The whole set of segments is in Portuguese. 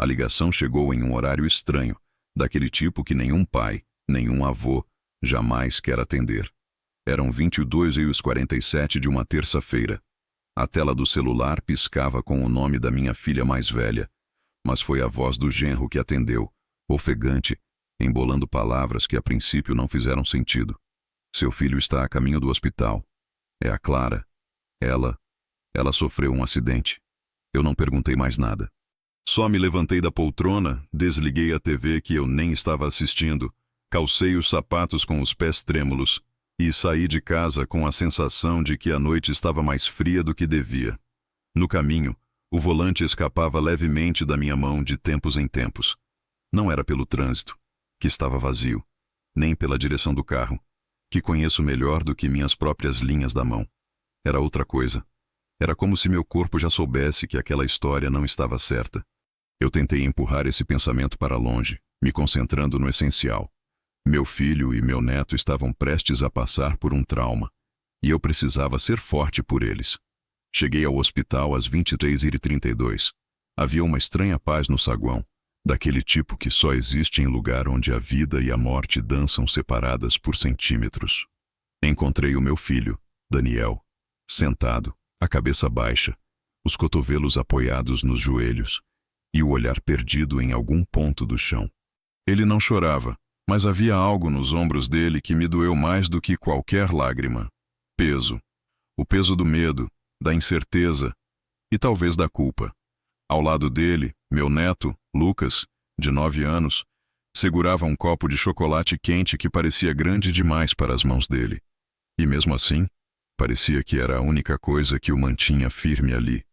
A ligação chegou em um horário estranho, daquele tipo que nenhum pai, nenhum avô, jamais quer atender. Eram 22h47 de uma terça-feira. A tela do celular piscava com o nome da minha filha mais velha, mas foi a voz do genro que atendeu, ofegante, embolando palavras que a princípio não fizeram sentido. Seu filho está a caminho do hospital. É a Clara. Ela sofreu um acidente. Eu não perguntei mais nada. Só me levantei da poltrona, desliguei a TV que eu nem estava assistindo, calcei os sapatos com os pés trêmulos e saí de casa com a sensação de que a noite estava mais fria do que devia. No caminho, o volante escapava levemente da minha mão de tempos em tempos. Não era pelo trânsito, que estava vazio, nem pela direção do carro, que conheço melhor do que minhas próprias linhas da mão. Era outra coisa. Era como se meu corpo já soubesse que aquela história não estava certa. Eu tentei empurrar esse pensamento para longe, me concentrando no essencial. Meu filho e meu neto estavam prestes a passar por um trauma, e eu precisava ser forte por eles. Cheguei ao hospital às 23h32. Havia uma estranha paz no saguão, daquele tipo que só existe em lugar onde a vida e a morte dançam separadas por centímetros. Encontrei o meu filho, Daniel, sentado, a cabeça baixa, os cotovelos apoiados nos joelhos e o olhar perdido em algum ponto do chão. Ele não chorava, mas havia algo nos ombros dele que me doeu mais do que qualquer lágrima. Peso. O peso do medo, da incerteza e talvez da culpa. Ao lado dele, meu neto, Lucas, de 9 anos, segurava um copo de chocolate quente que parecia grande demais para as mãos dele. E mesmo assim, parecia que era a única coisa que o mantinha firme ali.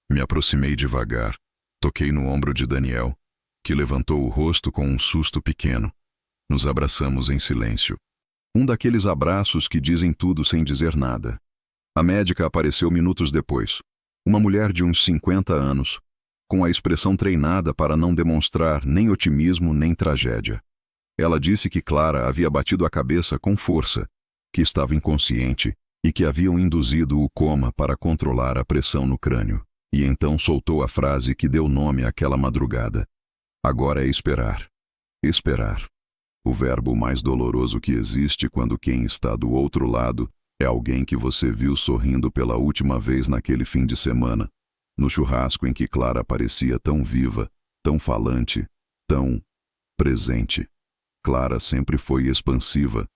Me aproximei devagar, toquei no ombro de Daniel, que levantou o rosto com um susto pequeno. Nos abraçamos em silêncio. Um daqueles abraços que dizem tudo sem dizer nada. A médica apareceu minutos depois. Uma mulher de uns 50 anos, com a expressão treinada para não demonstrar nem otimismo nem tragédia. Ela disse que Clara havia batido a cabeça com força, que estava inconsciente e que haviam induzido o coma para controlar a pressão no crânio. E então soltou a frase que deu nome àquela madrugada. Agora é esperar. Esperar. O verbo mais doloroso que existe quando quem está do outro lado é alguém que você viu sorrindo pela última vez naquele fim de semana, no churrasco em que Clara parecia tão viva, tão falante, tão presente. Clara sempre foi expansiva,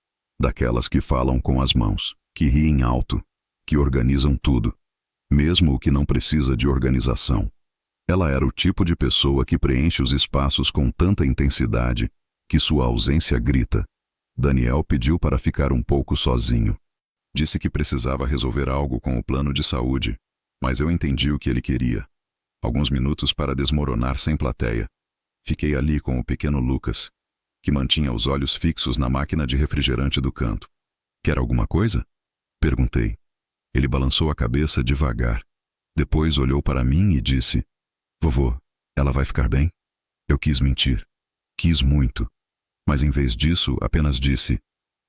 daquelas que falam com as mãos, que riem alto, que organizam tudo, mesmo o que não precisa de organização. Ela era o tipo de pessoa que preenche os espaços com tanta intensidade que sua ausência grita. Daniel pediu para ficar um pouco sozinho. Disse que precisava resolver algo com o plano de saúde, mas eu entendi o que ele queria. Alguns minutos para desmoronar sem plateia. Fiquei ali com o pequeno Lucas, que mantinha os olhos fixos na máquina de refrigerante do canto. Quer alguma coisa? Perguntei. Ele balançou a cabeça devagar. Depois olhou para mim e disse: Vovô, ela vai ficar bem? Eu quis mentir. Quis muito. Mas em vez disso, apenas disse: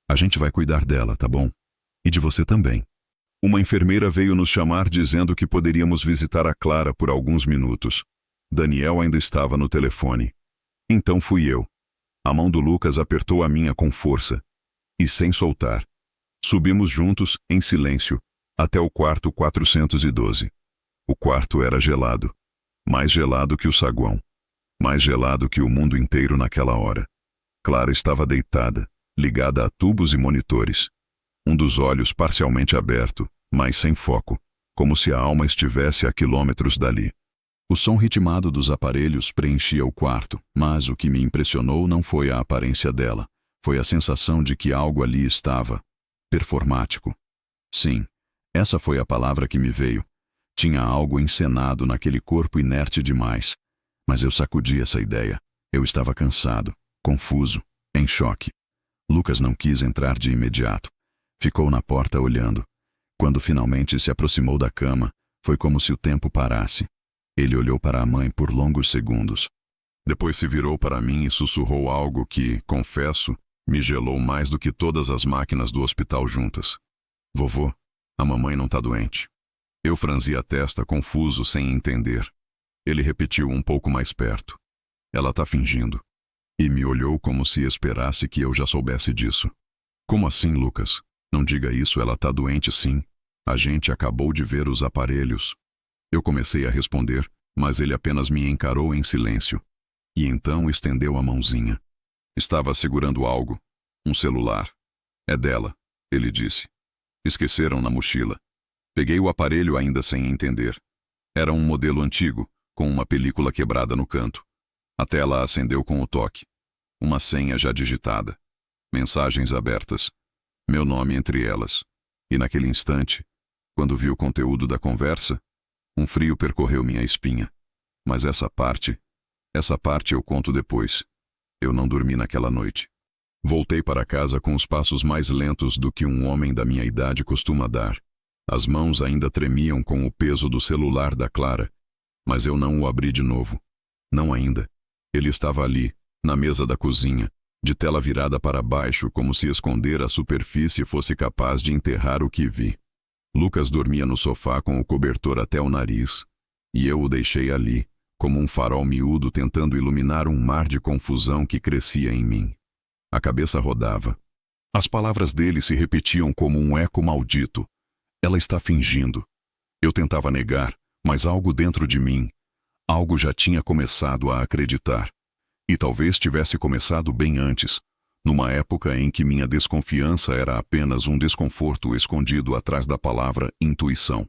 A gente vai cuidar dela, tá bom? E de você também. Uma enfermeira veio nos chamar dizendo que poderíamos visitar a Clara por alguns minutos. Daniel ainda estava no telefone. Então fui eu. A mão do Lucas apertou a minha com força. E sem soltar. Subimos juntos, em silêncio, até o quarto 412. O quarto era gelado. Mais gelado que o saguão. Mais gelado que o mundo inteiro naquela hora. Clara estava deitada, ligada a tubos e monitores. Um dos olhos parcialmente aberto, mas sem foco, como se a alma estivesse a quilômetros dali. O som ritmado dos aparelhos preenchia o quarto, mas o que me impressionou não foi a aparência dela. Foi a sensação de que algo ali estava performático. Sim, essa foi a palavra que me veio. Tinha algo encenado naquele corpo inerte demais. Mas eu sacudi essa ideia. Eu estava cansado, confuso, em choque. Lucas não quis entrar de imediato. Ficou na porta olhando. Quando finalmente se aproximou da cama, foi como se o tempo parasse. Ele olhou para a mãe por longos segundos. Depois se virou para mim e sussurrou algo que, confesso, me gelou mais do que todas as máquinas do hospital juntas. Vovô, a mamãe não está doente. Eu franzi a testa, confuso, sem entender. Ele repetiu um pouco mais perto. Ela tá fingindo. E me olhou como se esperasse que eu já soubesse disso. Como assim, Lucas? Não diga isso, ela tá doente sim. A gente acabou de ver os aparelhos. Eu comecei a responder, mas ele apenas me encarou em silêncio. E então estendeu a mãozinha. Estava segurando algo. Um celular. É dela, ele disse. Esqueceram na mochila. Peguei o aparelho ainda sem entender. Era um modelo antigo, com uma película quebrada no canto. A tela acendeu com o toque. Uma senha já digitada. Mensagens abertas. Meu nome entre elas. E naquele instante, quando vi o conteúdo da conversa, um frio percorreu minha espinha. Mas essa parte eu conto depois. Eu não dormi naquela noite. Voltei para casa com os passos mais lentos do que um homem da minha idade costuma dar. As mãos ainda tremiam com o peso do celular da Clara, mas eu não o abri de novo. Não ainda. Ele estava ali, na mesa da cozinha, de tela virada para baixo, como se esconder a superfície fosse capaz de enterrar o que vi. Lucas dormia no sofá com o cobertor até o nariz, e eu o deixei ali, como um farol miúdo tentando iluminar um mar de confusão que crescia em mim. A cabeça rodava. As palavras dele se repetiam como um eco maldito. Ela está fingindo. Eu tentava negar, mas algo dentro de mim, algo já tinha começado a acreditar. E talvez tivesse começado bem antes, numa época em que minha desconfiança era apenas um desconforto escondido atrás da palavra intuição.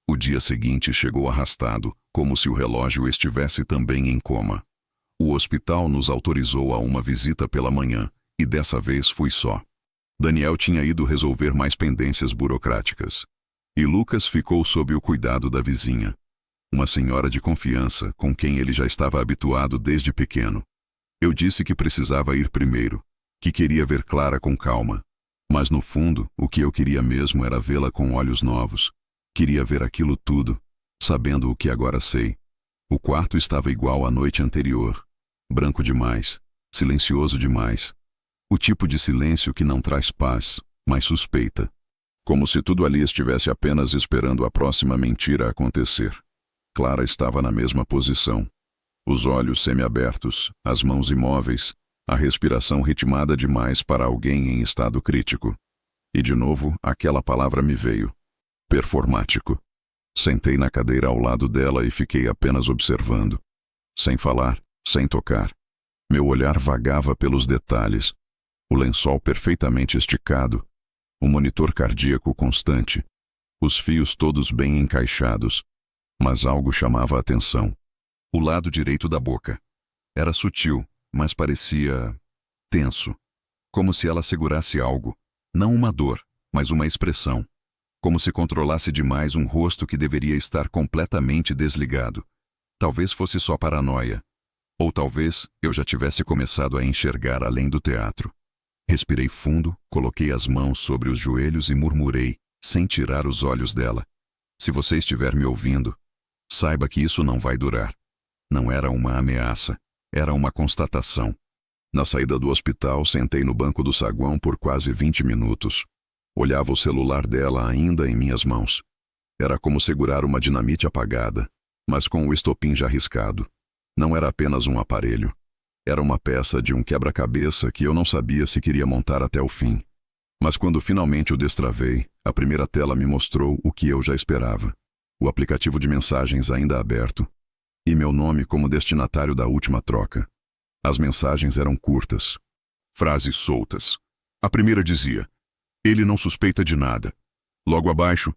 O dia seguinte chegou arrastado, como se o relógio estivesse também em coma. O hospital nos autorizou a uma visita pela manhã, e dessa vez fui só. Daniel tinha ido resolver mais pendências burocráticas. E Lucas ficou sob o cuidado da vizinha, uma senhora de confiança com quem ele já estava habituado desde pequeno. Eu disse que precisava ir primeiro, que queria ver Clara com calma. Mas no fundo, o que eu queria mesmo era vê-la com olhos novos. Queria ver aquilo tudo, sabendo o que agora sei. O quarto estava igual à noite anterior. Branco demais, silencioso demais. O tipo de silêncio que não traz paz, mas suspeita. Como se tudo ali estivesse apenas esperando a próxima mentira acontecer. Clara estava na mesma posição. Os olhos semiabertos, as mãos imóveis, a respiração ritmada demais para alguém em estado crítico. E de novo, aquela palavra me veio. Performático. Sentei na cadeira ao lado dela e fiquei apenas observando. Sem falar, sem tocar. Meu olhar vagava pelos detalhes. O lençol perfeitamente esticado. O monitor cardíaco constante. Os fios todos bem encaixados. Mas algo chamava a atenção. O lado direito da boca. Era sutil, mas parecia tenso. Como se ela segurasse algo. Não uma dor, mas uma expressão. Como se controlasse demais um rosto que deveria estar completamente desligado. Talvez fosse só paranoia. Ou talvez eu já tivesse começado a enxergar além do teatro. Respirei fundo, coloquei as mãos sobre os joelhos e murmurei, sem tirar os olhos dela. Se você estiver me ouvindo, saiba que isso não vai durar. Não era uma ameaça, era uma constatação. Na saída do hospital, sentei no banco do saguão por quase 20 minutos. Olhava o celular dela ainda em minhas mãos. Era como segurar uma dinamite apagada, mas com o estopim já riscado. Não era apenas um aparelho. Era uma peça de um quebra-cabeça que eu não sabia se queria montar até o fim. Mas quando finalmente o destravei, a primeira tela me mostrou o que eu já esperava. O aplicativo de mensagens ainda aberto. E meu nome como destinatário da última troca. As mensagens eram curtas. Frases soltas. A primeira dizia: ele não suspeita de nada. Logo abaixo: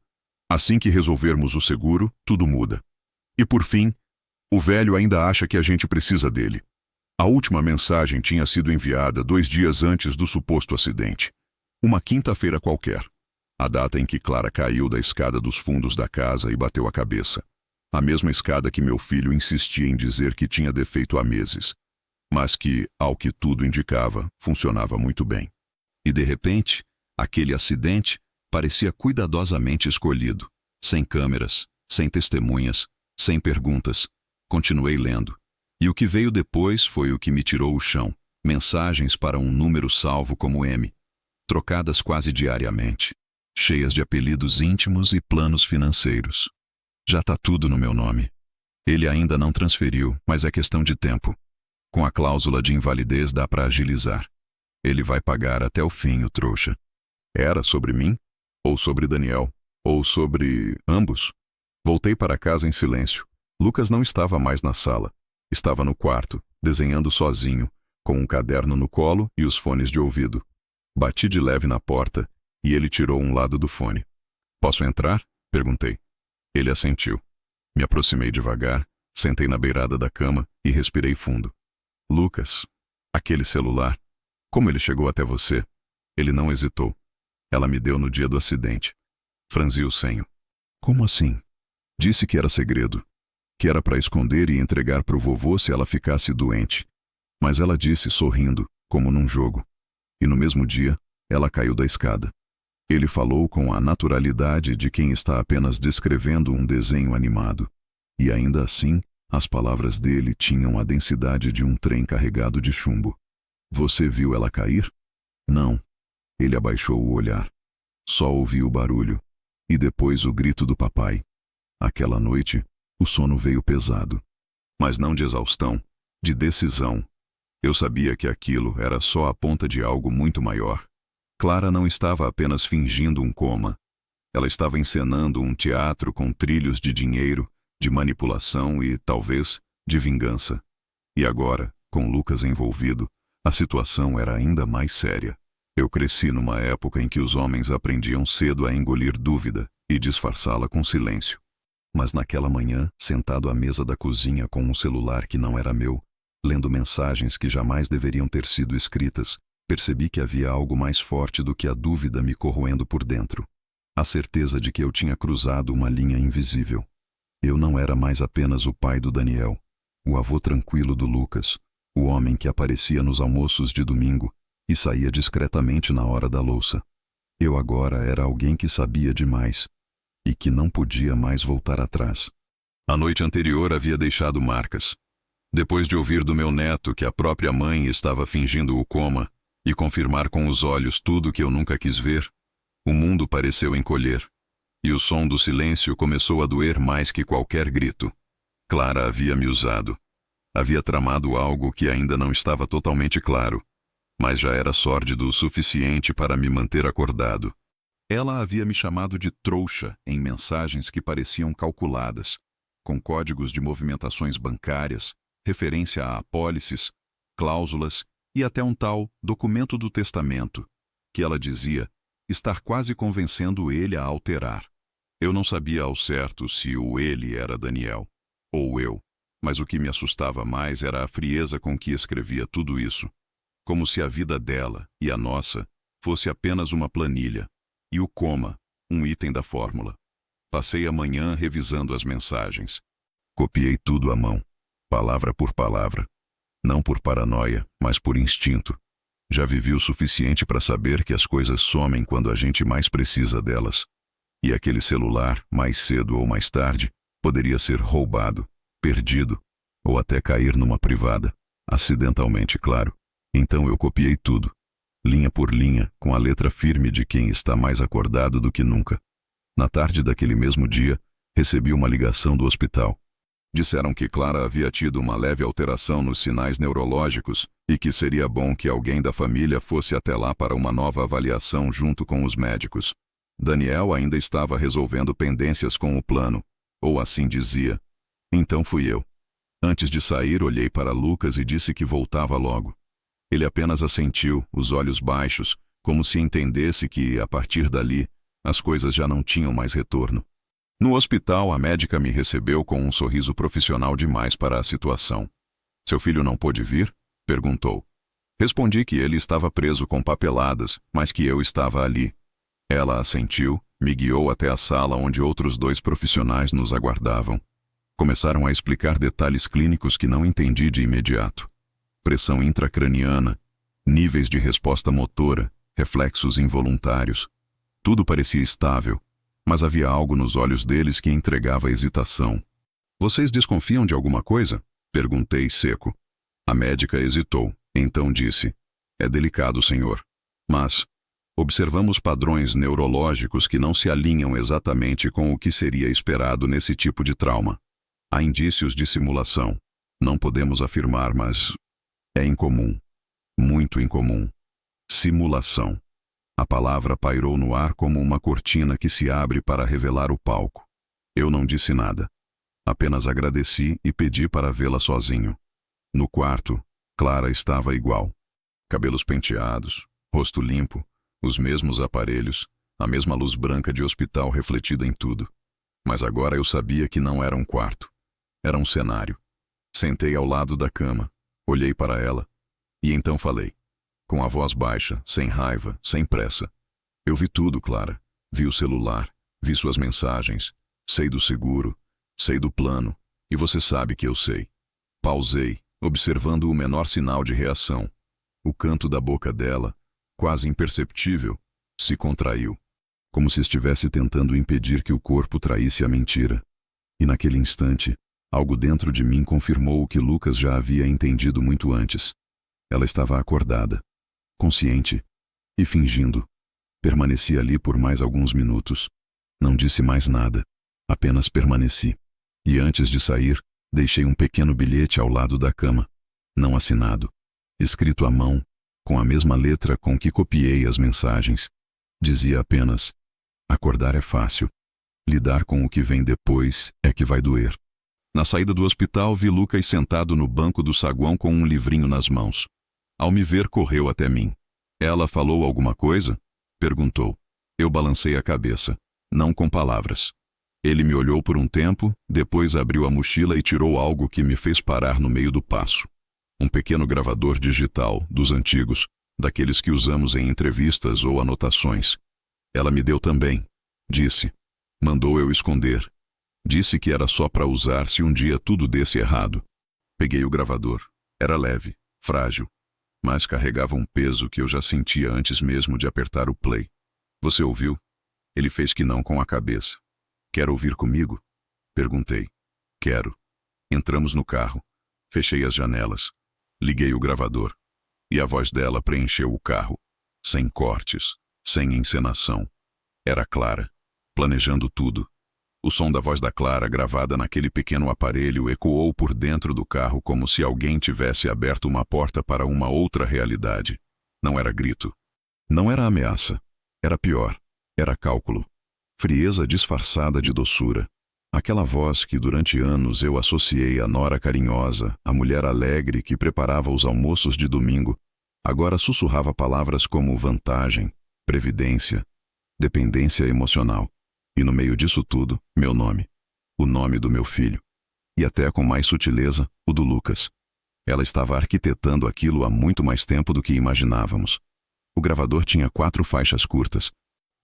assim que resolvermos o seguro, tudo muda. E por fim: o velho ainda acha que a gente precisa dele. A última mensagem tinha sido enviada 2 dias antes do suposto acidente. Uma quinta-feira qualquer. A data em que Clara caiu da escada dos fundos da casa e bateu a cabeça. A mesma escada que meu filho insistia em dizer que tinha defeito há meses. Mas que, ao que tudo indicava, funcionava muito bem. E de repente, aquele acidente parecia cuidadosamente escolhido. Sem câmeras, sem testemunhas, sem perguntas. Continuei lendo. E o que veio depois foi o que me tirou o chão. Mensagens para um número salvo como M. Trocadas quase diariamente. Cheias de apelidos íntimos e planos financeiros. Já tá tudo no meu nome. Ele ainda não transferiu, mas é questão de tempo. Com a cláusula de invalidez dá para agilizar. Ele vai pagar até o fim, o trouxa. Era sobre mim? Ou sobre Daniel? Ou sobre ambos? Voltei para casa em silêncio. Lucas não estava mais na sala. Estava no quarto, desenhando sozinho, com um caderno no colo e os fones de ouvido. Bati de leve na porta e ele tirou um lado do fone. Posso entrar? Perguntei. Ele assentiu. Me aproximei devagar, sentei na beirada da cama e respirei fundo. Lucas, aquele celular, como ele chegou até você? Ele não hesitou. Ela me deu no dia do acidente. Franzi o senho. Como assim? Disse que era segredo, que era para esconder e entregar para o vovô se ela ficasse doente. Mas ela disse sorrindo, como num jogo. E no mesmo dia, ela caiu da escada. Ele falou com a naturalidade de quem está apenas descrevendo um desenho animado. E ainda assim, as palavras dele tinham a densidade de um trem carregado de chumbo. Você viu ela cair? Não. Ele abaixou o olhar. Só ouviu o barulho. E depois o grito do papai. Aquela noite, o sono veio pesado. Mas não de exaustão, de decisão. Eu sabia que aquilo era só a ponta de algo muito maior. Clara não estava apenas fingindo um coma. Ela estava encenando um teatro com trilhos de dinheiro, de manipulação e, talvez, de vingança. E agora, com Lucas envolvido, a situação era ainda mais séria. Eu cresci numa época em que os homens aprendiam cedo a engolir dúvida e disfarçá-la com silêncio. Mas naquela manhã, sentado à mesa da cozinha com um celular que não era meu, lendo mensagens que jamais deveriam ter sido escritas, percebi que havia algo mais forte do que a dúvida me corroendo por dentro. A certeza de que eu tinha cruzado uma linha invisível. Eu não era mais apenas o pai do Daniel, o avô tranquilo do Lucas, o homem que aparecia nos almoços de domingo e saía discretamente na hora da louça. Eu agora era alguém que sabia demais e que não podia mais voltar atrás. A noite anterior havia deixado marcas. Depois de ouvir do meu neto que a própria mãe estava fingindo o coma e confirmar com os olhos tudo que eu nunca quis ver, o mundo pareceu encolher. E o som do silêncio começou a doer mais que qualquer grito. Clara havia me usado. Havia tramado algo que ainda não estava totalmente claro, mas já era sórdido o suficiente para me manter acordado. Ela havia me chamado de trouxa em mensagens que pareciam calculadas, com códigos de movimentações bancárias, referência a apólices, cláusulas e até um tal documento do testamento, que ela dizia estar quase convencendo ele a alterar. Eu não sabia ao certo se o ele era Daniel, ou eu, mas o que me assustava mais era a frieza com que escrevia tudo isso, como se a vida dela e a nossa fosse apenas uma planilha, e o coma, um item da fórmula. Passei a manhã revisando as mensagens. Copiei tudo à mão, palavra por palavra. Não por paranoia, mas por instinto. Já vivi o suficiente para saber que as coisas somem quando a gente mais precisa delas. E aquele celular, mais cedo ou mais tarde, poderia ser roubado, perdido, ou até cair numa privada. Acidentalmente, claro. Então eu copiei tudo, linha por linha, com a letra firme de quem está mais acordado do que nunca. Na tarde daquele mesmo dia, recebi uma ligação do hospital. Disseram que Clara havia tido uma leve alteração nos sinais neurológicos e que seria bom que alguém da família fosse até lá para uma nova avaliação junto com os médicos. Daniel ainda estava resolvendo pendências com o plano, ou assim dizia. Então fui eu. Antes de sair, olhei para Lucas e disse que voltava logo. Ele apenas assentiu, os olhos baixos, como se entendesse que, a partir dali, as coisas já não tinham mais retorno. No hospital, a médica me recebeu com um sorriso profissional demais para a situação. Seu filho não pôde vir? Perguntou. Respondi que ele estava preso com papeladas, mas que eu estava ali. Ela assentiu, me guiou até a sala onde outros 2 profissionais nos aguardavam. Começaram a explicar detalhes clínicos que não entendi de imediato. Pressão intracraniana, níveis de resposta motora, reflexos involuntários. Tudo parecia estável, mas havia algo nos olhos deles que entregava hesitação. Vocês desconfiam de alguma coisa? Perguntei seco. A médica hesitou, então disse: é delicado, senhor. Mas observamos padrões neurológicos que não se alinham exatamente com o que seria esperado nesse tipo de trauma. Há indícios de simulação. Não podemos afirmar, mas É incomum. Muito incomum. Simulação. A palavra pairou no ar como uma cortina que se abre para revelar o palco. Eu não disse nada. Apenas agradeci e pedi para vê-la sozinho. No quarto, Clara estava igual. Cabelos penteados, rosto limpo, os mesmos aparelhos, a mesma luz branca de hospital refletida em tudo. Mas agora eu sabia que não era um quarto. Era um cenário. Sentei ao lado da cama, olhei para ela e então falei, com a voz baixa, sem raiva, sem pressa. Eu vi tudo, Clara. Vi o celular, vi suas mensagens, sei do seguro, sei do plano, e você sabe que eu sei. Pausei, observando o menor sinal de reação. O canto da boca dela, quase imperceptível, se contraiu, como se estivesse tentando impedir que o corpo traísse a mentira. E naquele instante, algo dentro de mim confirmou o que Lucas já havia entendido muito antes. Ela estava acordada, consciente e fingindo. Permaneci ali por mais alguns minutos. Não disse mais nada, apenas permaneci. E antes de sair, deixei um pequeno bilhete ao lado da cama, não assinado, escrito à mão, com a mesma letra com que copiei as mensagens. Dizia apenas: acordar é fácil, lidar com o que vem depois é que vai doer. Na saída do hospital, vi Lucas sentado no banco do saguão com um livrinho nas mãos. Ao me ver, correu até mim. Ela falou alguma coisa? Perguntou. Eu balancei a cabeça, não com palavras. Ele me olhou por um tempo, depois abriu a mochila e tirou algo que me fez parar no meio do passo. Um pequeno gravador digital, dos antigos, daqueles que usamos em entrevistas ou anotações. Ela me deu também, disse. Mandou eu esconder. Disse que era só para usar se um dia tudo desse errado. Peguei o gravador. Era leve, frágil, mas carregava um peso que eu já sentia antes mesmo de apertar o play. Você ouviu? Ele fez que não com a cabeça. Quer ouvir comigo? Perguntei. Quero. Entramos no carro. Fechei as janelas. Liguei o gravador. E a voz dela preencheu o carro. Sem cortes, sem encenação. Era Clara, planejando tudo. O som da voz da Clara, gravada naquele pequeno aparelho, ecoou por dentro do carro como se alguém tivesse aberto uma porta para uma outra realidade. Não era grito. Não era ameaça. Era pior. Era cálculo. Frieza disfarçada de doçura. Aquela voz que durante anos eu associei à nora carinhosa, à mulher alegre que preparava os almoços de domingo, agora sussurrava palavras como vantagem, previdência, dependência emocional. E no meio disso tudo, meu nome. O nome do meu filho. E até com mais sutileza, o do Lucas. Ela estava arquitetando aquilo há muito mais tempo do que imaginávamos. O gravador tinha 4 faixas curtas.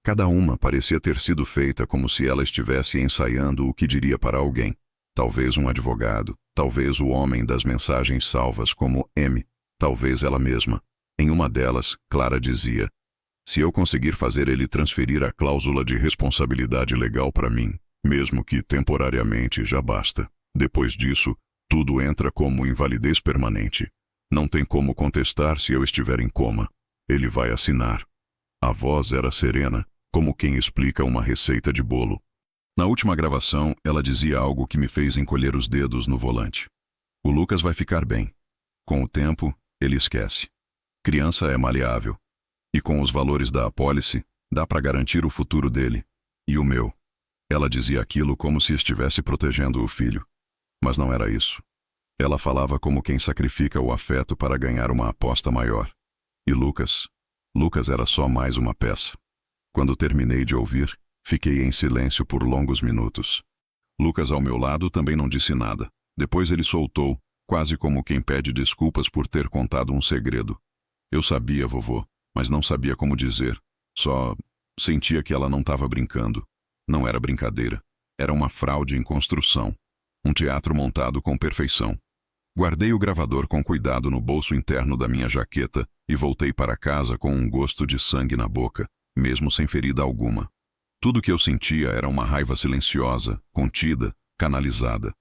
Cada uma parecia ter sido feita como se ela estivesse ensaiando o que diria para alguém. Talvez um advogado, talvez o homem das mensagens salvas como M, talvez ela mesma. Em uma delas, Clara dizia: se eu conseguir fazer ele transferir a cláusula de responsabilidade legal para mim, mesmo que temporariamente, já basta. Depois disso, tudo entra como invalidez permanente. Não tem como contestar se eu estiver em coma. Ele vai assinar. A voz era serena, como quem explica uma receita de bolo. Na última gravação, ela dizia algo que me fez encolher os dedos no volante. O Lucas vai ficar bem. Com o tempo, ele esquece. Criança é maleável. E com os valores da apólice, dá para garantir o futuro dele. E o meu. Ela dizia aquilo como se estivesse protegendo o filho. Mas não era isso. Ela falava como quem sacrifica o afeto para ganhar uma aposta maior. E Lucas era só mais uma peça. Quando terminei de ouvir, fiquei em silêncio por longos minutos. Lucas ao meu lado também não disse nada. Depois ele soltou, quase como quem pede desculpas por ter contado um segredo. Eu sabia, vovô, mas não sabia como dizer. Só sentia que ela não estava brincando. Não era brincadeira. Era uma fraude em construção. Um teatro montado com perfeição. Guardei o gravador com cuidado no bolso interno da minha jaqueta e voltei para casa com um gosto de sangue na boca, mesmo sem ferida alguma. Tudo que eu sentia era uma raiva silenciosa, contida, canalizada.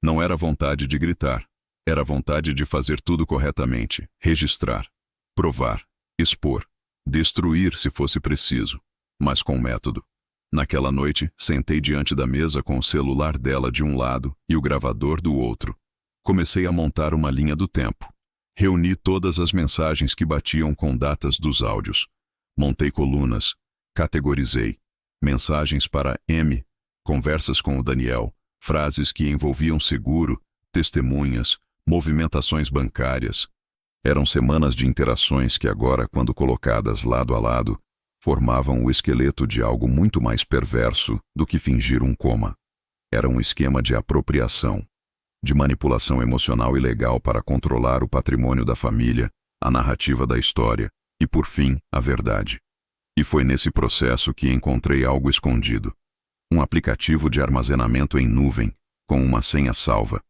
Não era vontade de gritar. Era vontade de fazer tudo corretamente, registrar, provar, expor, destruir se fosse preciso, mas com método. Naquela noite, sentei diante da mesa com o celular dela de um lado e o gravador do outro. Comecei a montar uma linha do tempo. Reuni todas as mensagens que batiam com datas dos áudios. Montei colunas. Categorizei. Mensagens para M, conversas com o Daniel, frases que envolviam seguro, testemunhas, movimentações bancárias. Eram semanas de interações que agora, quando colocadas lado a lado, formavam o esqueleto de algo muito mais perverso do que fingir um coma. Era um esquema de apropriação, de manipulação emocional e legal para controlar o patrimônio da família, a narrativa da história e, por fim, a verdade. E foi nesse processo que encontrei algo escondido. Um aplicativo de armazenamento em nuvem, com uma senha salva.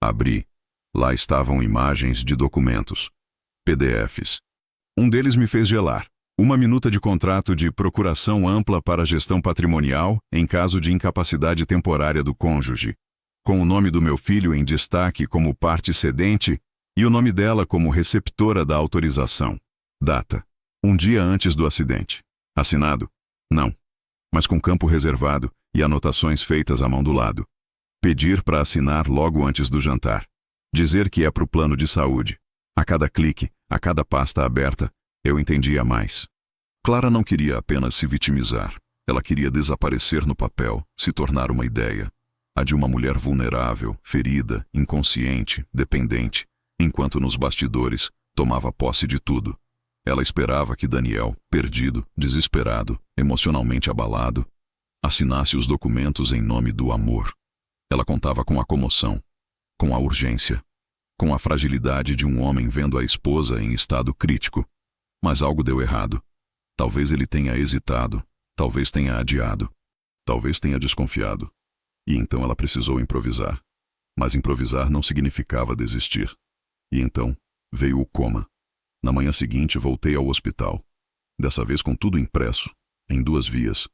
Abri. Lá estavam imagens de documentos. PDFs. Um deles me fez gelar. Uma minuta de contrato de procuração ampla para gestão patrimonial em caso de incapacidade temporária do cônjuge, com o nome do meu filho em destaque como parte cedente e o nome dela como receptora da autorização. Data: um dia antes do acidente. Assinado? Não. Mas com campo reservado e anotações feitas à mão do lado. Pedir para assinar logo antes do jantar. Dizer que é para o plano de saúde. A cada clique, a cada pasta aberta, eu entendia mais. Clara não queria apenas se vitimizar. Ela queria desaparecer no papel, se tornar uma ideia. A de uma mulher vulnerável, ferida, inconsciente, dependente, enquanto nos bastidores tomava posse de tudo. Ela esperava que Daniel, perdido, desesperado, emocionalmente abalado, assinasse os documentos em nome do amor. Ela contava com a comoção, com a urgência, com a fragilidade de um homem vendo a esposa em estado crítico. Mas algo deu errado. Talvez ele tenha hesitado, talvez tenha adiado, talvez tenha desconfiado. E então ela precisou improvisar. Mas improvisar não significava desistir. E então veio o coma. Na manhã seguinte voltei ao hospital. Dessa vez com tudo impresso, em 2 vias.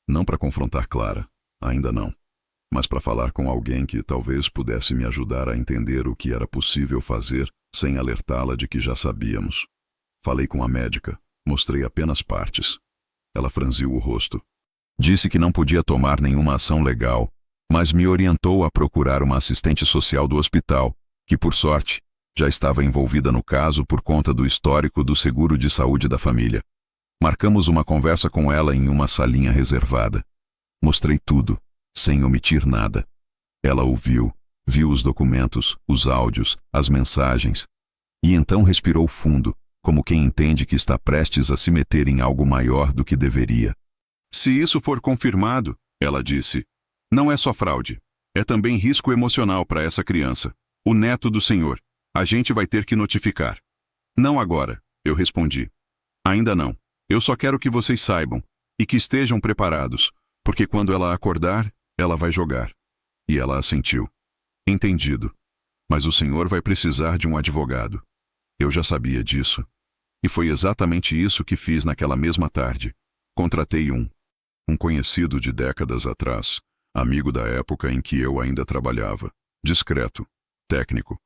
Não para confrontar Clara, ainda não. Mas para falar com alguém que talvez pudesse me ajudar a entender o que era possível fazer sem alertá-la de que já sabíamos. Falei com a médica, mostrei apenas partes. Ela franziu o rosto. Disse que não podia tomar nenhuma ação legal, mas me orientou a procurar uma assistente social do hospital, que, por sorte, já estava envolvida no caso por conta do histórico do seguro de saúde da família. Marcamos uma conversa com ela em uma salinha reservada. Mostrei tudo, sem omitir nada. Ela ouviu, viu os documentos, os áudios, as mensagens, e então respirou fundo, como quem entende que está prestes a se meter em algo maior do que deveria. Se isso for confirmado, ela disse, não é só fraude, é também risco emocional para essa criança, o neto do senhor. A gente vai ter que notificar. Não agora, eu respondi. Ainda não. Eu só quero que vocês saibam e que estejam preparados, porque quando ela acordar, ela vai jogar. E ela assentiu. Entendido. Mas o senhor vai precisar de um advogado. Eu já sabia disso. E foi exatamente isso que fiz naquela mesma tarde. Contratei um conhecido de décadas atrás, amigo da época em que eu ainda trabalhava, discreto, técnico,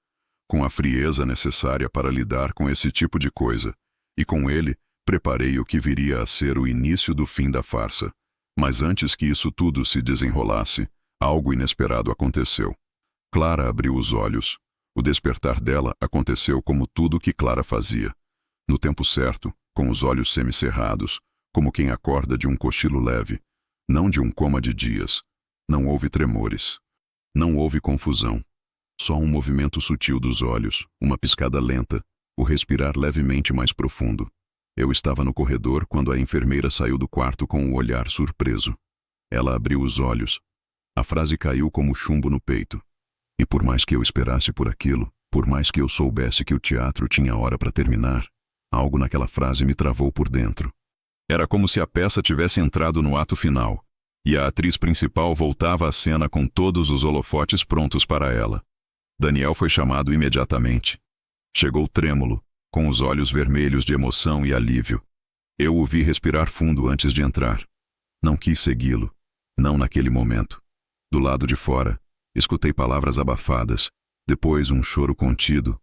com a frieza necessária para lidar com esse tipo de coisa, e com ele preparei o que viria a ser o início do fim da farsa. Mas antes que isso tudo se desenrolasse, algo inesperado aconteceu. Clara abriu os olhos. O despertar dela aconteceu como tudo que Clara fazia. No tempo certo, com os olhos semicerrados, como quem acorda de um cochilo leve, não de um coma de dias. Não houve tremores. Não houve confusão. Só um movimento sutil dos olhos, uma piscada lenta, o respirar levemente mais profundo. Eu estava no corredor quando a enfermeira saiu do quarto com o olhar surpreso. Ela abriu os olhos. A frase caiu como chumbo no peito. E por mais que eu esperasse por aquilo, por mais que eu soubesse que o teatro tinha hora para terminar, algo naquela frase me travou por dentro. Era como se a peça tivesse entrado no ato final, e a atriz principal voltava à cena com todos os holofotes prontos para ela. Daniel foi chamado imediatamente. Chegou trêmulo, com os olhos vermelhos de emoção e alívio. Eu o vi respirar fundo antes de entrar. Não quis segui-lo, não naquele momento. Do lado de fora, escutei palavras abafadas, depois um choro contido,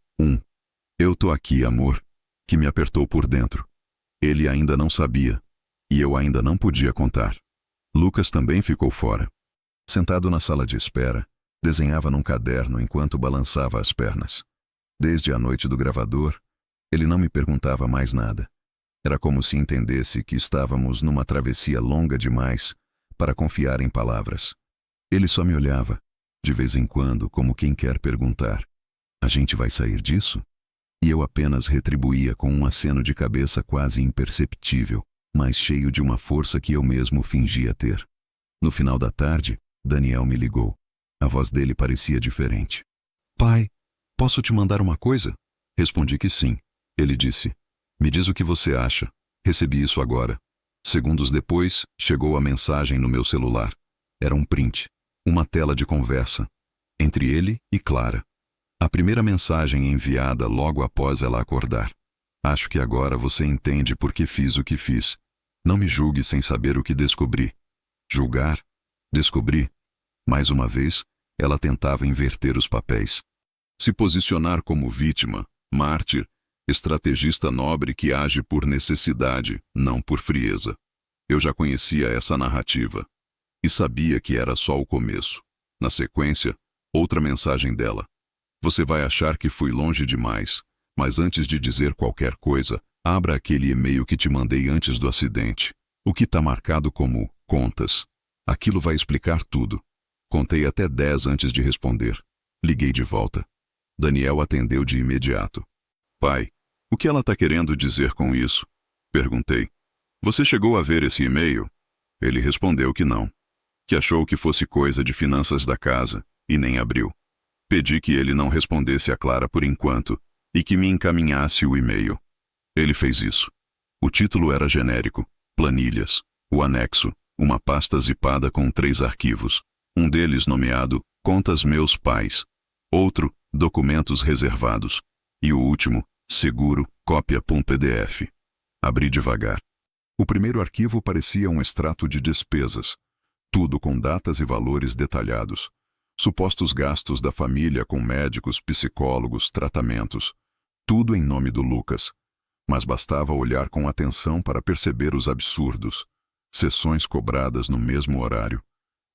"Eu tô aqui, amor", que me apertou por dentro. Ele ainda não sabia, e eu ainda não podia contar. Lucas também ficou fora. Sentado na sala de espera, desenhava num caderno enquanto balançava as pernas. Desde a noite do gravador, ele não me perguntava mais nada. Era como se entendesse que estávamos numa travessia longa demais para confiar em palavras. Ele só me olhava, de vez em quando, como quem quer perguntar: "A gente vai sair disso?" E eu apenas retribuía com um aceno de cabeça quase imperceptível, mas cheio de uma força que eu mesmo fingia ter. No final da tarde, Daniel me ligou. A voz dele parecia diferente. "Pai, posso te mandar uma coisa?" Respondi que sim. Ele disse: "Me diz o que você acha. Recebi isso agora." Segundos depois, chegou a mensagem no meu celular. Era um print, uma tela de conversa, entre ele e Clara. A primeira mensagem enviada logo após ela acordar. "Acho que agora você entende por que fiz o que fiz. Não me julgue sem saber o que descobri." Julgar? Descobri? Mais uma vez, ela tentava inverter os papéis. Se posicionar como vítima, mártir, estrategista nobre que age por necessidade, não por frieza. Eu já conhecia essa narrativa. E sabia que era só o começo. Na sequência, outra mensagem dela. "Você vai achar que fui longe demais, mas antes de dizer qualquer coisa, abra aquele e-mail que te mandei antes do acidente. O que está marcado como contas. Aquilo vai explicar tudo." Contei até 10 antes de responder. Liguei de volta. Daniel atendeu de imediato. "Pai, o que ela está querendo dizer com isso?" Perguntei. "Você chegou a ver esse e-mail?" Ele respondeu que não. Que achou que fosse coisa de finanças da casa, e nem abriu. Pedi que ele não respondesse a Clara por enquanto, e que me encaminhasse o e-mail. Ele fez isso. O título era genérico: planilhas. O anexo: uma pasta zipada com 3 arquivos. Um deles nomeado Contas Meus Pais. Outro, Documentos Reservados. E o último, Seguro, cópia.pdf. Abri devagar. O primeiro arquivo parecia um extrato de despesas. Tudo com datas e valores detalhados. Supostos gastos da família com médicos, psicólogos, tratamentos. Tudo em nome do Lucas. Mas bastava olhar com atenção para perceber os absurdos. Sessões cobradas no mesmo horário.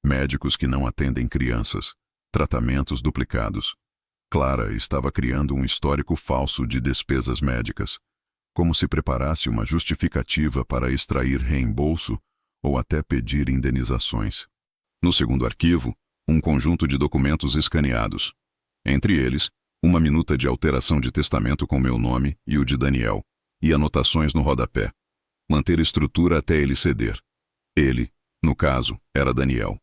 Médicos que não atendem crianças. Tratamentos duplicados. Clara estava criando um histórico falso de despesas médicas. Como se preparasse uma justificativa para extrair reembolso ou até pedir indenizações. No segundo arquivo, um conjunto de documentos escaneados. Entre eles, uma minuta de alteração de testamento com meu nome e o de Daniel, e anotações no rodapé. Manter estrutura até ele ceder. Ele, no caso, era Daniel.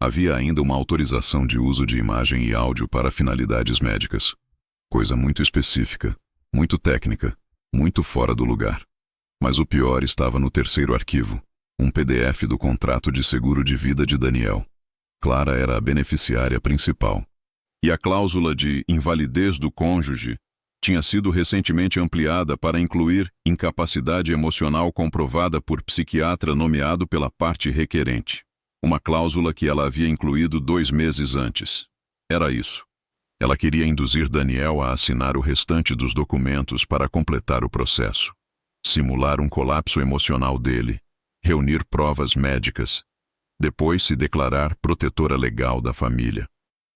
Havia ainda uma autorização de uso de imagem e áudio para finalidades médicas. Coisa muito específica, muito técnica, muito fora do lugar. Mas o pior estava no terceiro arquivo, um PDF do contrato de seguro de vida de Daniel. Clara era a beneficiária principal. E a cláusula de invalidez do cônjuge tinha sido recentemente ampliada para incluir incapacidade emocional comprovada por psiquiatra nomeado pela parte requerente. Uma cláusula que ela havia incluído 2 meses antes. Era isso. Ela queria induzir Daniel a assinar o restante dos documentos para completar o processo. Simular um colapso emocional dele. Reunir provas médicas. Depois se declarar protetora legal da família.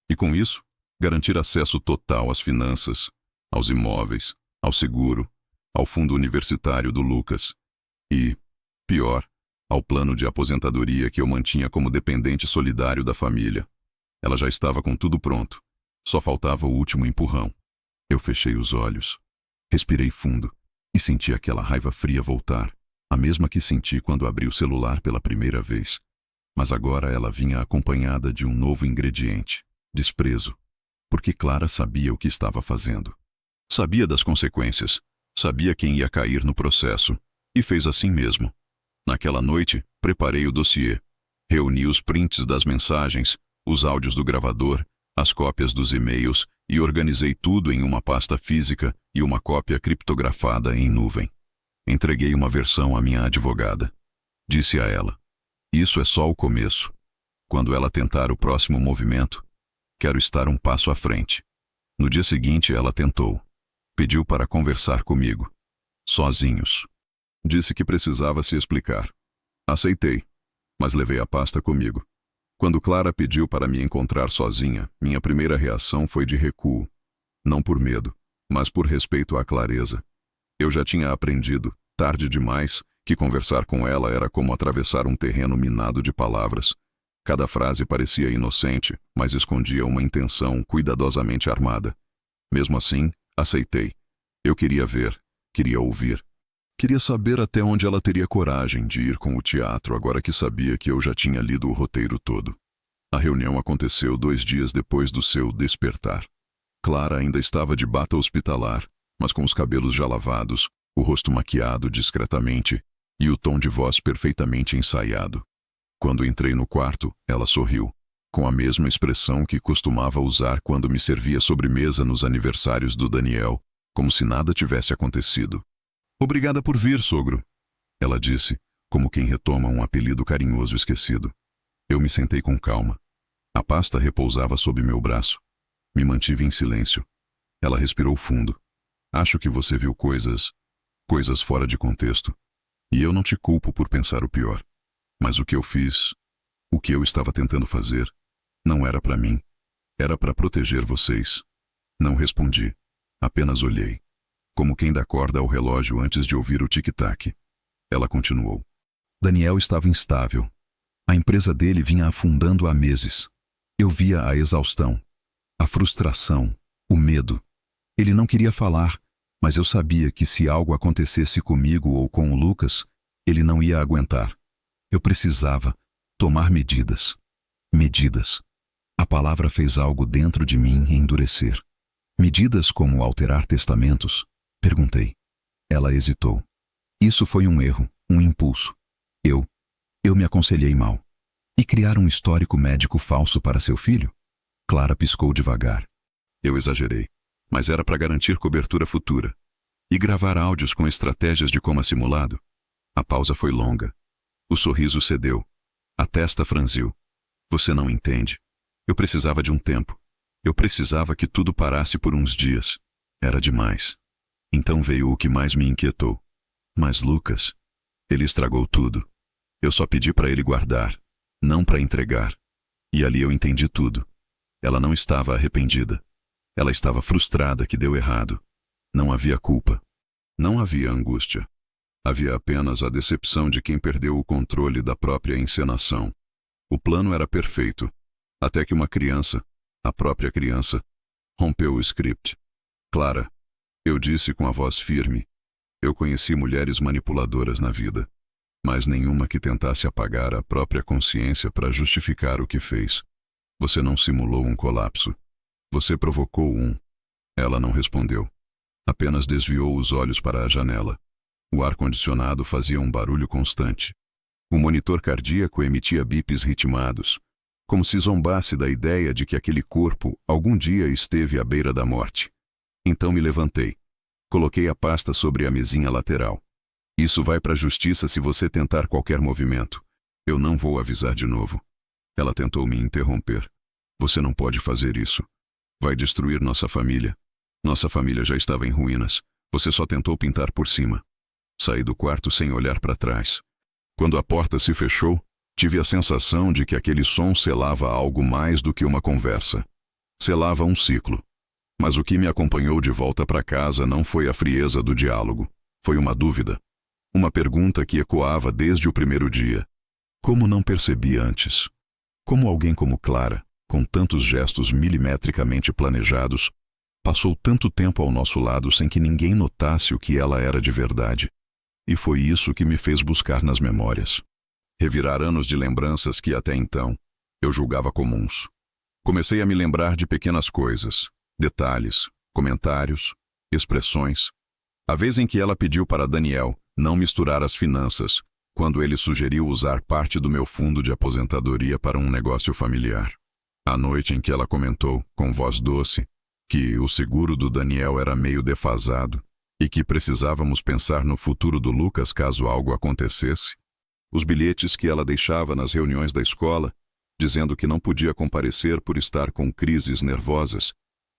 E com isso, garantir acesso total às finanças, aos imóveis, ao seguro, ao fundo universitário do Lucas. E, pior, ao plano de aposentadoria que eu mantinha como dependente solidário da família. Ela já estava com tudo pronto. Só faltava o último empurrão. Eu fechei os olhos. Respirei fundo e senti aquela raiva fria voltar, a mesma que senti quando abri o celular pela primeira vez. Mas agora ela vinha acompanhada de um novo ingrediente: desprezo. Porque Clara sabia o que estava fazendo. Sabia das consequências. Sabia quem ia cair no processo. E fez assim mesmo. Naquela noite, preparei o dossiê. Reuni os prints das mensagens, os áudios do gravador, as cópias dos e-mails e organizei tudo em uma pasta física e uma cópia criptografada em nuvem. Entreguei uma versão à minha advogada. Disse a ela: "Isso é só o começo. Quando ela tentar o próximo movimento, quero estar um passo à frente." No dia seguinte, ela tentou. Pediu para conversar comigo. Sozinhos. Disse que precisava se explicar. Aceitei, mas levei a pasta comigo. Quando Clara pediu para me encontrar sozinha, minha primeira reação foi de recuo. Não por medo, Mas por respeito à clareza, eu já tinha aprendido, tarde demais, que conversar com ela era como atravessar um terreno minado de palavras. Cada frase parecia inocente, mas escondia uma intenção cuidadosamente armada. Mesmo assim, aceitei. Eu queria ver, queria ouvir. Queria saber até onde ela teria coragem de ir com o teatro agora que sabia que eu já tinha lido o roteiro todo. A reunião aconteceu 2 dias depois do seu despertar. Clara ainda estava de bata hospitalar, mas com os cabelos já lavados, o rosto maquiado discretamente e o tom de voz perfeitamente ensaiado. Quando entrei no quarto, ela sorriu, com a mesma expressão que costumava usar quando me servia sobremesa nos aniversários do Daniel, como se nada tivesse acontecido. "Obrigada por vir, sogro", ela disse, como quem retoma um apelido carinhoso esquecido. Eu me sentei com calma. A pasta repousava sob meu braço. Me mantive em silêncio. Ela respirou fundo. "Acho que você viu coisas fora de contexto. E eu não te culpo por pensar o pior. Mas o que eu fiz, o que eu estava tentando fazer, não era para mim. Era para proteger vocês." Não respondi. Apenas olhei, como quem dá corda ao relógio antes de ouvir o tic-tac. Ela continuou. Daniel estava instável. A empresa dele vinha afundando há meses. Eu via a exaustão, a frustração, o medo. Ele não queria falar, mas eu sabia que se algo acontecesse comigo ou com o Lucas, ele não ia aguentar. Eu precisava tomar medidas. Medidas. A palavra fez algo dentro de mim endurecer. "Medidas como alterar testamentos?" Perguntei. Ela hesitou. "Isso foi um erro, um impulso. Eu me aconselhei mal. E criar um histórico médico falso para seu filho?" Clara piscou devagar. Eu exagerei, mas era para garantir cobertura futura. E gravar áudios com estratégias de coma simulado? A pausa foi longa. O sorriso cedeu. A testa franziu. "Você não entende. Eu precisava de um tempo. Eu precisava que tudo parasse por uns dias. Era demais." Então veio o que mais me inquietou. "Mas Lucas, ele estragou tudo. Eu só pedi para ele guardar, não para entregar." E ali eu entendi tudo. Ela não estava arrependida. Ela estava frustrada que deu errado. Não havia culpa. Não havia angústia. Havia apenas a decepção de quem perdeu o controle da própria encenação. O plano era perfeito, até que uma criança, a própria criança, rompeu o script. "Clara", eu disse com a voz firme, "eu conheci mulheres manipuladoras na vida, mas nenhuma que tentasse apagar a própria consciência para justificar o que fez. Você não simulou um colapso. Você provocou um." Ela não respondeu. Apenas desviou os olhos para a janela. O ar-condicionado fazia um barulho constante. O monitor cardíaco emitia bips ritmados, como se zombasse da ideia de que aquele corpo algum dia esteve à beira da morte. Então me levantei. Coloquei a pasta sobre a mesinha lateral. "Isso vai para a justiça se você tentar qualquer movimento. Eu não vou avisar de novo." Ela tentou me interromper. "Você não pode fazer isso. Vai destruir nossa família. Nossa família já estava em ruínas. Você só tentou pintar por cima." Saí do quarto sem olhar para trás. Quando a porta se fechou, tive a sensação de que aquele som selava algo mais do que uma conversa. Selava um ciclo. Mas o que me acompanhou de volta para casa não foi a frieza do diálogo. Foi uma dúvida. Uma pergunta que ecoava desde o primeiro dia. Como não percebi antes? Como alguém como Clara, com tantos gestos milimetricamente planejados, passou tanto tempo ao nosso lado sem que ninguém notasse o que ela era de verdade? E foi isso que me fez buscar nas memórias. Revirar anos de lembranças que até então eu julgava comuns. Comecei a me lembrar de pequenas coisas, detalhes, comentários, expressões. A vez em que ela pediu para Daniel não misturar as finanças, quando ele sugeriu usar parte do meu fundo de aposentadoria para um negócio familiar. A noite em que ela comentou, com voz doce, que o seguro do Daniel era meio defasado e que precisávamos pensar no futuro do Lucas caso algo acontecesse. Os bilhetes que ela deixava nas reuniões da escola, dizendo que não podia comparecer por estar com crises nervosas,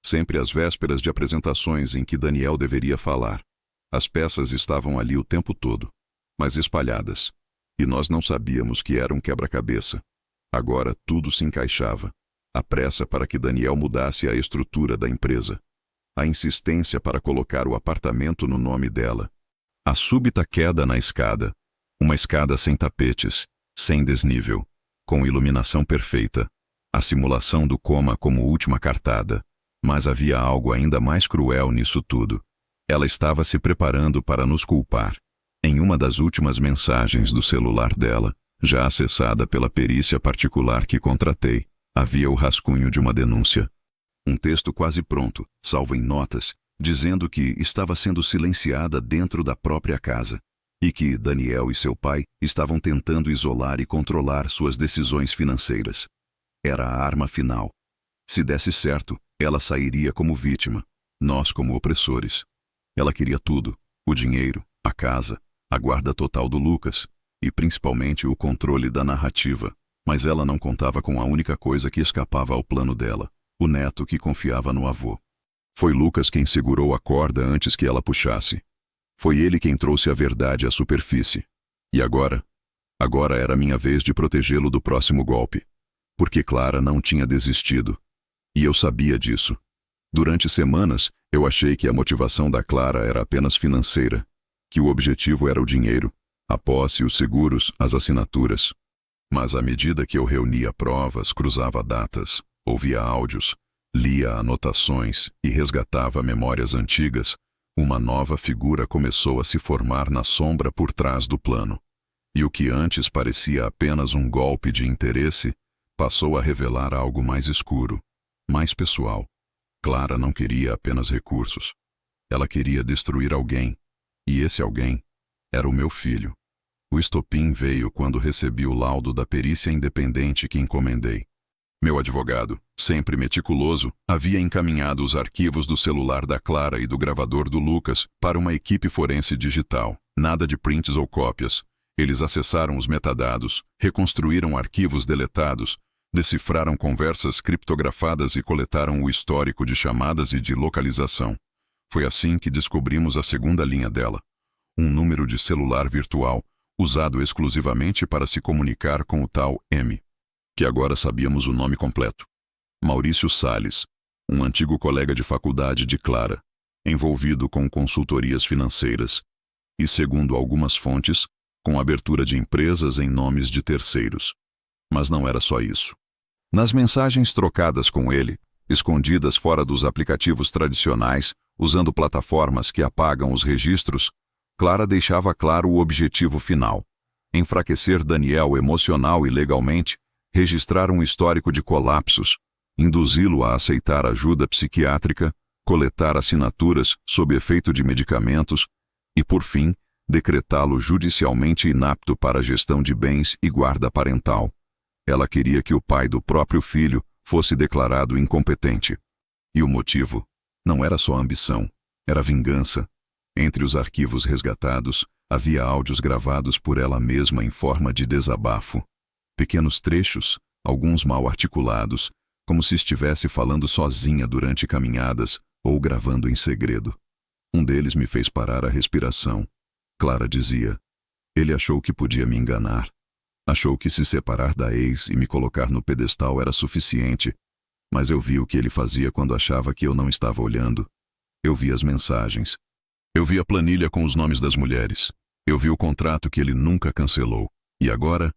sempre às vésperas de apresentações em que Daniel deveria falar. As peças estavam ali o tempo todo, mas espalhadas, e nós não sabíamos que era um quebra-cabeça. Agora tudo se encaixava. A pressa para que Daniel mudasse a estrutura da empresa. a insistência para colocar o apartamento no nome dela, a súbita queda na escada, uma escada sem tapetes, sem desnível, com iluminação perfeita, a simulação do coma como última cartada. Mas havia algo ainda mais cruel nisso tudo. Ela estava se preparando para nos culpar. Em uma das últimas mensagens do celular dela, já acessada pela perícia particular que contratei, havia o rascunho de uma denúncia. Um texto quase pronto, salvo em notas, dizendo que estava sendo silenciada dentro da própria casa e que Daniel e seu pai estavam tentando isolar e controlar suas decisões financeiras. Era a arma final. Se desse certo, ela sairia como vítima, nós como opressores. Ela queria tudo: o dinheiro, a casa, a guarda total do Lucas e principalmente o controle da narrativa. Mas ela não contava com a única coisa que escapava ao plano dela: o neto que confiava no avô. Foi Lucas quem segurou a corda antes que ela puxasse. Foi ele quem trouxe a verdade à superfície. E agora? Agora era minha vez de protegê-lo do próximo golpe. Porque Clara não tinha desistido. E eu sabia disso. Durante semanas, eu achei que a motivação da Clara era apenas financeira, que o objetivo era o dinheiro, a posse, os seguros, as assinaturas. Mas à medida que eu reunia provas, cruzava datas, ouvia áudios, lia anotações e resgatava memórias antigas, uma nova figura começou a se formar na sombra por trás do plano. E o que antes parecia apenas um golpe de interesse, passou a revelar algo mais escuro, mais pessoal. Clara não queria apenas recursos. Ela queria destruir alguém, e esse alguém era o meu filho. O estopim veio quando recebi o laudo da perícia independente que encomendei. Meu advogado, sempre meticuloso, havia encaminhado os arquivos do celular da Clara e do gravador do Lucas para uma equipe forense digital. Nada de prints ou cópias. Eles acessaram os metadados, reconstruíram arquivos deletados, decifraram conversas criptografadas e coletaram o histórico de chamadas e de localização. Foi assim que descobrimos a segunda linha dela. Um número de celular virtual, usado exclusivamente para se comunicar com o tal M, que agora sabíamos o nome completo. Maurício Salles, um antigo colega de faculdade de Clara, envolvido com consultorias financeiras e, segundo algumas fontes, com abertura de empresas em nomes de terceiros. Mas não era só isso. Nas mensagens trocadas com ele, escondidas fora dos aplicativos tradicionais, usando plataformas que apagam os registros, Clara deixava claro o objetivo final: enfraquecer Daniel emocional e legalmente, registrar um histórico de colapsos, induzi-lo a aceitar ajuda psiquiátrica, coletar assinaturas sob efeito de medicamentos e, por fim, decretá-lo judicialmente inapto para a gestão de bens e guarda parental. Ela queria que o pai do próprio filho fosse declarado incompetente. E o motivo não era só ambição, era vingança. Entre os arquivos resgatados, havia áudios gravados por ela mesma em forma de desabafo. Pequenos trechos, alguns mal articulados, como se estivesse falando sozinha durante caminhadas ou gravando em segredo. Um deles me fez parar a respiração. Clara dizia: ele achou que podia me enganar. Achou que se separar da ex e me colocar no pedestal era suficiente, mas eu vi o que ele fazia quando achava que eu não estava olhando. Eu vi as mensagens. Eu vi a planilha com os nomes das mulheres. Eu vi o contrato que ele nunca cancelou. E agora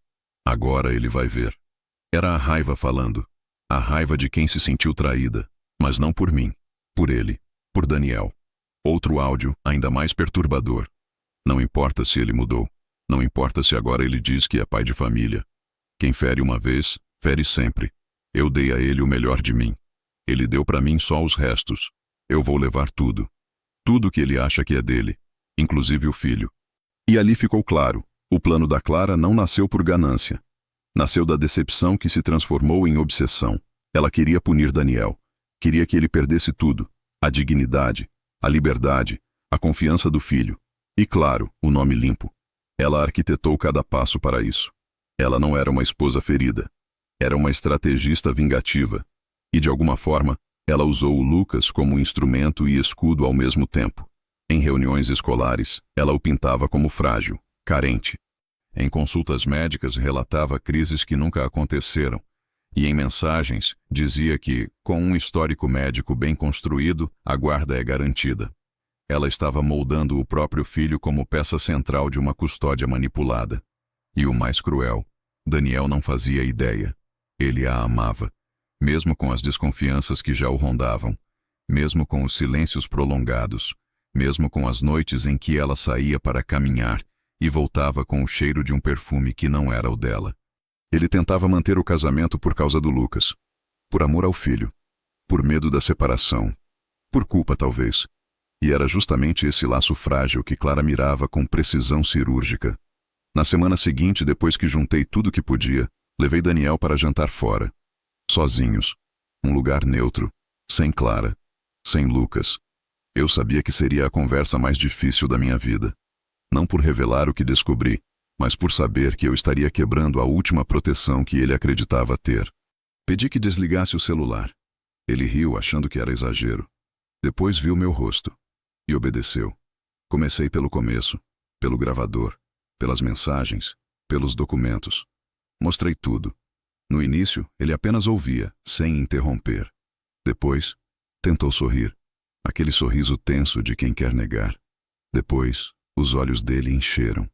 ele vai ver. Era a raiva falando. A raiva de quem se sentiu traída, mas não por mim, por ele, por Daniel. Outro áudio, ainda mais perturbador. Não importa se ele mudou. Não importa se agora ele diz que é pai de família. Quem fere uma vez, fere sempre. Eu dei a ele o melhor de mim. Ele deu para mim só os restos. Eu vou levar tudo. Tudo que ele acha que é dele, inclusive o filho. E ali ficou claro, o plano da Clara não nasceu por ganância. Nasceu da decepção que se transformou em obsessão. Ela queria punir Daniel. Queria que ele perdesse tudo. A dignidade, a liberdade, a confiança do filho. E claro, o nome limpo. Ela arquitetou cada passo para isso. Ela não era uma esposa ferida. Era uma estrategista vingativa. E de alguma forma, ela usou o Lucas como instrumento e escudo ao mesmo tempo. Em reuniões escolares, ela o pintava como frágil, carente. Em consultas médicas, relatava crises que nunca aconteceram. E em mensagens, dizia que, com um histórico médico bem construído, a guarda é garantida. Ela estava moldando o próprio filho como peça central de uma custódia manipulada. E o mais cruel, Daniel não fazia ideia. Ele a amava, mesmo com as desconfianças que já o rondavam, mesmo com os silêncios prolongados, mesmo com as noites em que ela saía para caminhar e voltava com o cheiro de um perfume que não era o dela. Ele tentava manter o casamento por causa do Lucas, por amor ao filho, por medo da separação, por culpa talvez. E era justamente esse laço frágil que Clara mirava com precisão cirúrgica. Na semana seguinte, depois que juntei tudo que podia, levei Daniel para jantar fora. Sozinhos. Um lugar neutro. Sem Clara. Sem Lucas. Eu sabia que seria a conversa mais difícil da minha vida. Não por revelar o que descobri, mas por saber que eu estaria quebrando a última proteção que ele acreditava ter. Pedi que desligasse o celular. Ele riu, achando que era exagero. Depois viu meu rosto. E obedeceu. Comecei pelo começo, pelo gravador, pelas mensagens, pelos documentos. Mostrei tudo. No início, ele apenas ouvia, sem interromper. Depois, tentou sorrir. Aquele sorriso tenso de quem quer negar. Depois, os olhos dele encheram.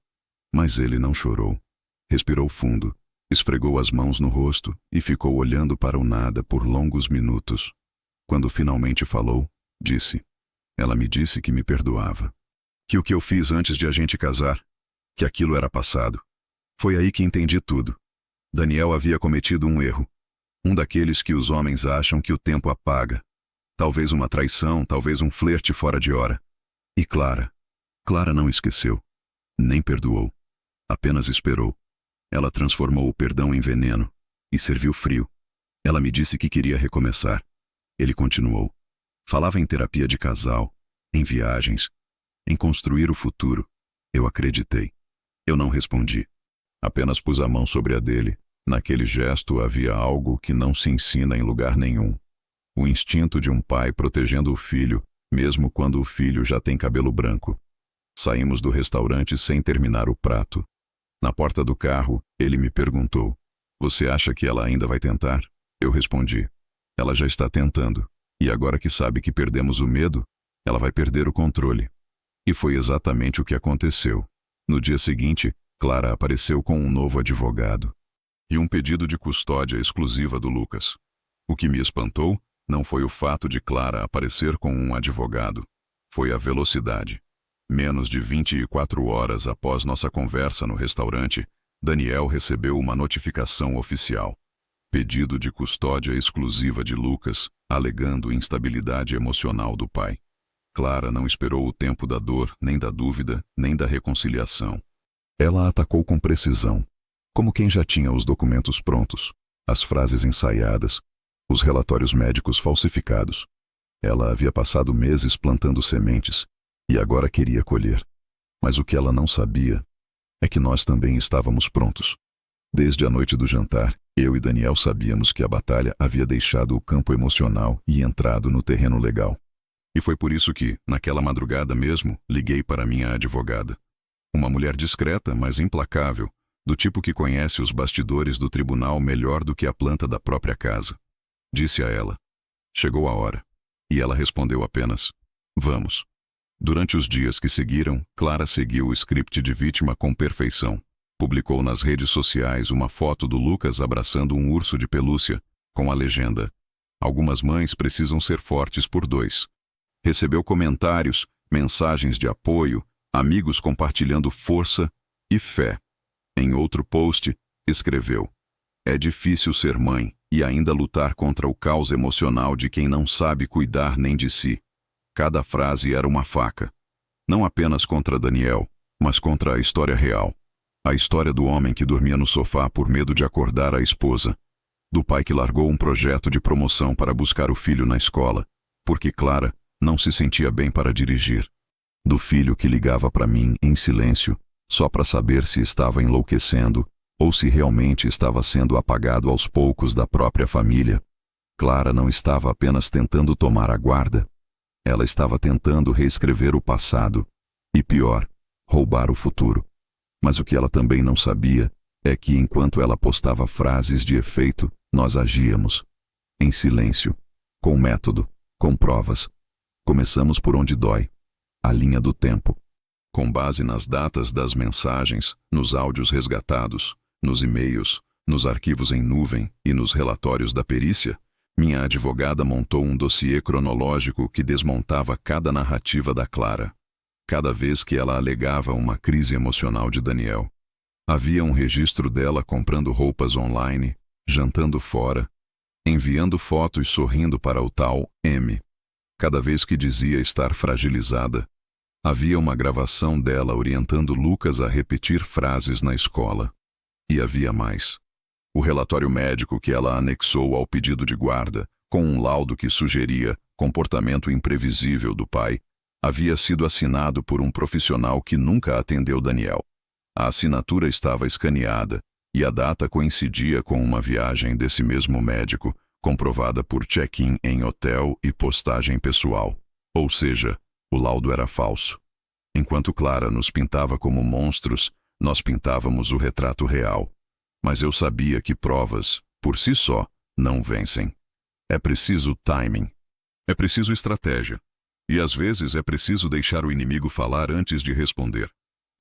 Mas ele não chorou. Respirou fundo, esfregou as mãos no rosto e ficou olhando para o nada por longos minutos. Quando finalmente falou, disse. Ela me disse que me perdoava. Que o que eu fiz antes de a gente casar, que aquilo era passado. Foi aí que entendi tudo. Daniel havia cometido um erro. Um daqueles que os homens acham que o tempo apaga. Talvez uma traição, talvez um flerte fora de hora. E Clara não esqueceu. Nem perdoou. Apenas esperou. Ela transformou o perdão em veneno e serviu frio. Ela me disse que queria recomeçar. Ele continuou. Falava em terapia de casal, em viagens, em construir o futuro. Eu acreditei. Eu não respondi. Apenas pus a mão sobre a dele. Naquele gesto havia algo que não se ensina em lugar nenhum. O instinto de um pai protegendo o filho, mesmo quando o filho já tem cabelo branco. Saímos do restaurante sem terminar o prato. Na porta do carro, ele me perguntou: "Você acha que ela ainda vai tentar?" Eu respondi: "Ela já está tentando. E agora que sabe que perdemos o medo, ela vai perder o controle." E foi exatamente o que aconteceu. No dia seguinte, Clara apareceu com um novo advogado. E um pedido de custódia exclusiva do Lucas. O que me espantou não foi o fato de Clara aparecer com um advogado. Foi a velocidade. Menos de 24 horas após nossa conversa no restaurante, Daniel recebeu uma notificação oficial. Pedido de custódia exclusiva de Lucas, alegando instabilidade emocional do pai. Clara não esperou o tempo da dor, nem da dúvida, nem da reconciliação. Ela atacou com precisão, como quem já tinha os documentos prontos, as frases ensaiadas, os relatórios médicos falsificados. Ela havia passado meses plantando sementes e agora queria colher. Mas o que ela não sabia é que nós também estávamos prontos. Desde a noite do jantar, eu e Daniel sabíamos que a batalha havia deixado o campo emocional e entrado no terreno legal. E foi por isso que, naquela madrugada mesmo, liguei para minha advogada. Uma mulher discreta, mas implacável, do tipo que conhece os bastidores do tribunal melhor do que a planta da própria casa. Disse a ela: "Chegou a hora." E ela respondeu apenas: "Vamos." Durante os dias que seguiram, Clara seguiu o script de vítima com perfeição. Publicou nas redes sociais uma foto do Lucas abraçando um urso de pelúcia, com a legenda: "Algumas mães precisam ser fortes por dois." Recebeu comentários, mensagens de apoio, amigos compartilhando força e fé. Em outro post, escreveu: "É difícil ser mãe e ainda lutar contra o caos emocional de quem não sabe cuidar nem de si." Cada frase era uma faca. Não apenas contra Daniel, mas contra a história real. A história do homem que dormia no sofá por medo de acordar a esposa. Do pai que largou um projeto de promoção para buscar o filho na escola, porque Clara não se sentia bem para dirigir. Do filho que ligava para mim em silêncio, só para saber se estava enlouquecendo ou se realmente estava sendo apagado aos poucos da própria família. Clara não estava apenas tentando tomar a guarda. Ela estava tentando reescrever o passado e, pior, roubar o futuro. Mas o que ela também não sabia é que, enquanto ela postava frases de efeito, Nós agíamos. Em silêncio. Com método. Com provas. Começamos por onde dói. A linha do tempo. Com base nas datas das mensagens, nos áudios resgatados, nos e-mails, nos arquivos em nuvem e nos relatórios da perícia, minha advogada montou um dossiê cronológico que desmontava cada narrativa da Clara. Cada vez que ela alegava uma crise emocional de Daniel. Havia um registro dela comprando roupas online, jantando fora, enviando fotos sorrindo para o tal M. Cada vez que dizia estar fragilizada, havia uma gravação dela orientando Lucas a repetir frases na escola. E havia mais. O relatório médico que ela anexou ao pedido de guarda, com um laudo que sugeria comportamento imprevisível do pai, havia sido assinado por um profissional que nunca atendeu Daniel. A assinatura estava escaneada e a data coincidia com uma viagem desse mesmo médico, comprovada por check-in em hotel e postagem pessoal. Ou seja, o laudo era falso. Enquanto Clara nos pintava como monstros, nós pintávamos o retrato real. Mas eu sabia que provas, por si só, não vencem. É preciso timing. É preciso estratégia. E às vezes é preciso deixar o inimigo falar antes de responder.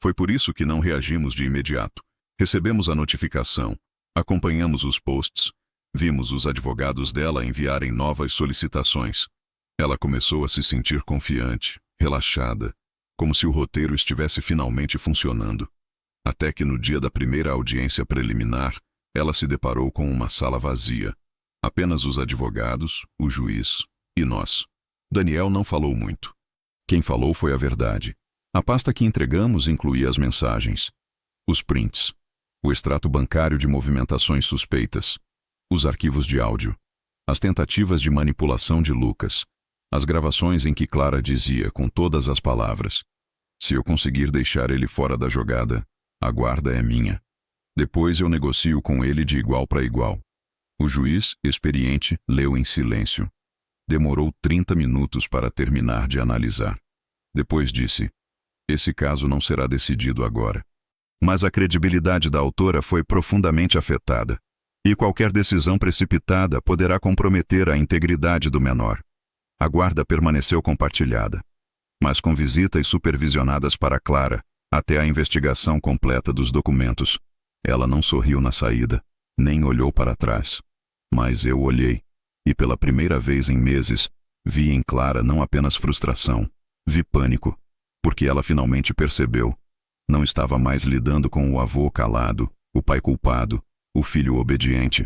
Foi por isso que não reagimos de imediato. Recebemos a notificação, acompanhamos os posts, vimos os advogados dela enviarem novas solicitações. Ela começou a se sentir confiante, relaxada, como se o roteiro estivesse finalmente funcionando. Até que no dia da primeira audiência preliminar, ela se deparou com uma sala vazia. Apenas os advogados, o juiz e nós. Daniel não falou muito. Quem falou foi a verdade. A pasta que entregamos incluía as mensagens, os prints, o extrato bancário de movimentações suspeitas, os arquivos de áudio, as tentativas de manipulação de Lucas, as gravações em que Clara dizia com todas as palavras: "Se eu conseguir deixar ele fora da jogada, a guarda é minha. Depois eu negocio com ele de igual para igual." O juiz, experiente, leu em silêncio. Demorou 30 minutos para terminar de analisar. Depois disse: "Esse caso não será decidido agora." Mas a credibilidade da autora foi profundamente afetada, e qualquer decisão precipitada poderá comprometer a integridade do menor. A guarda permaneceu compartilhada, mas com visitas supervisionadas para Clara, até a investigação completa dos documentos. Ela não sorriu na saída, nem olhou para trás. Mas eu olhei, e pela primeira vez em meses, vi em Clara não apenas frustração, vi pânico, porque ela finalmente percebeu. Não estava mais lidando com o avô calado, o pai culpado, o filho obediente.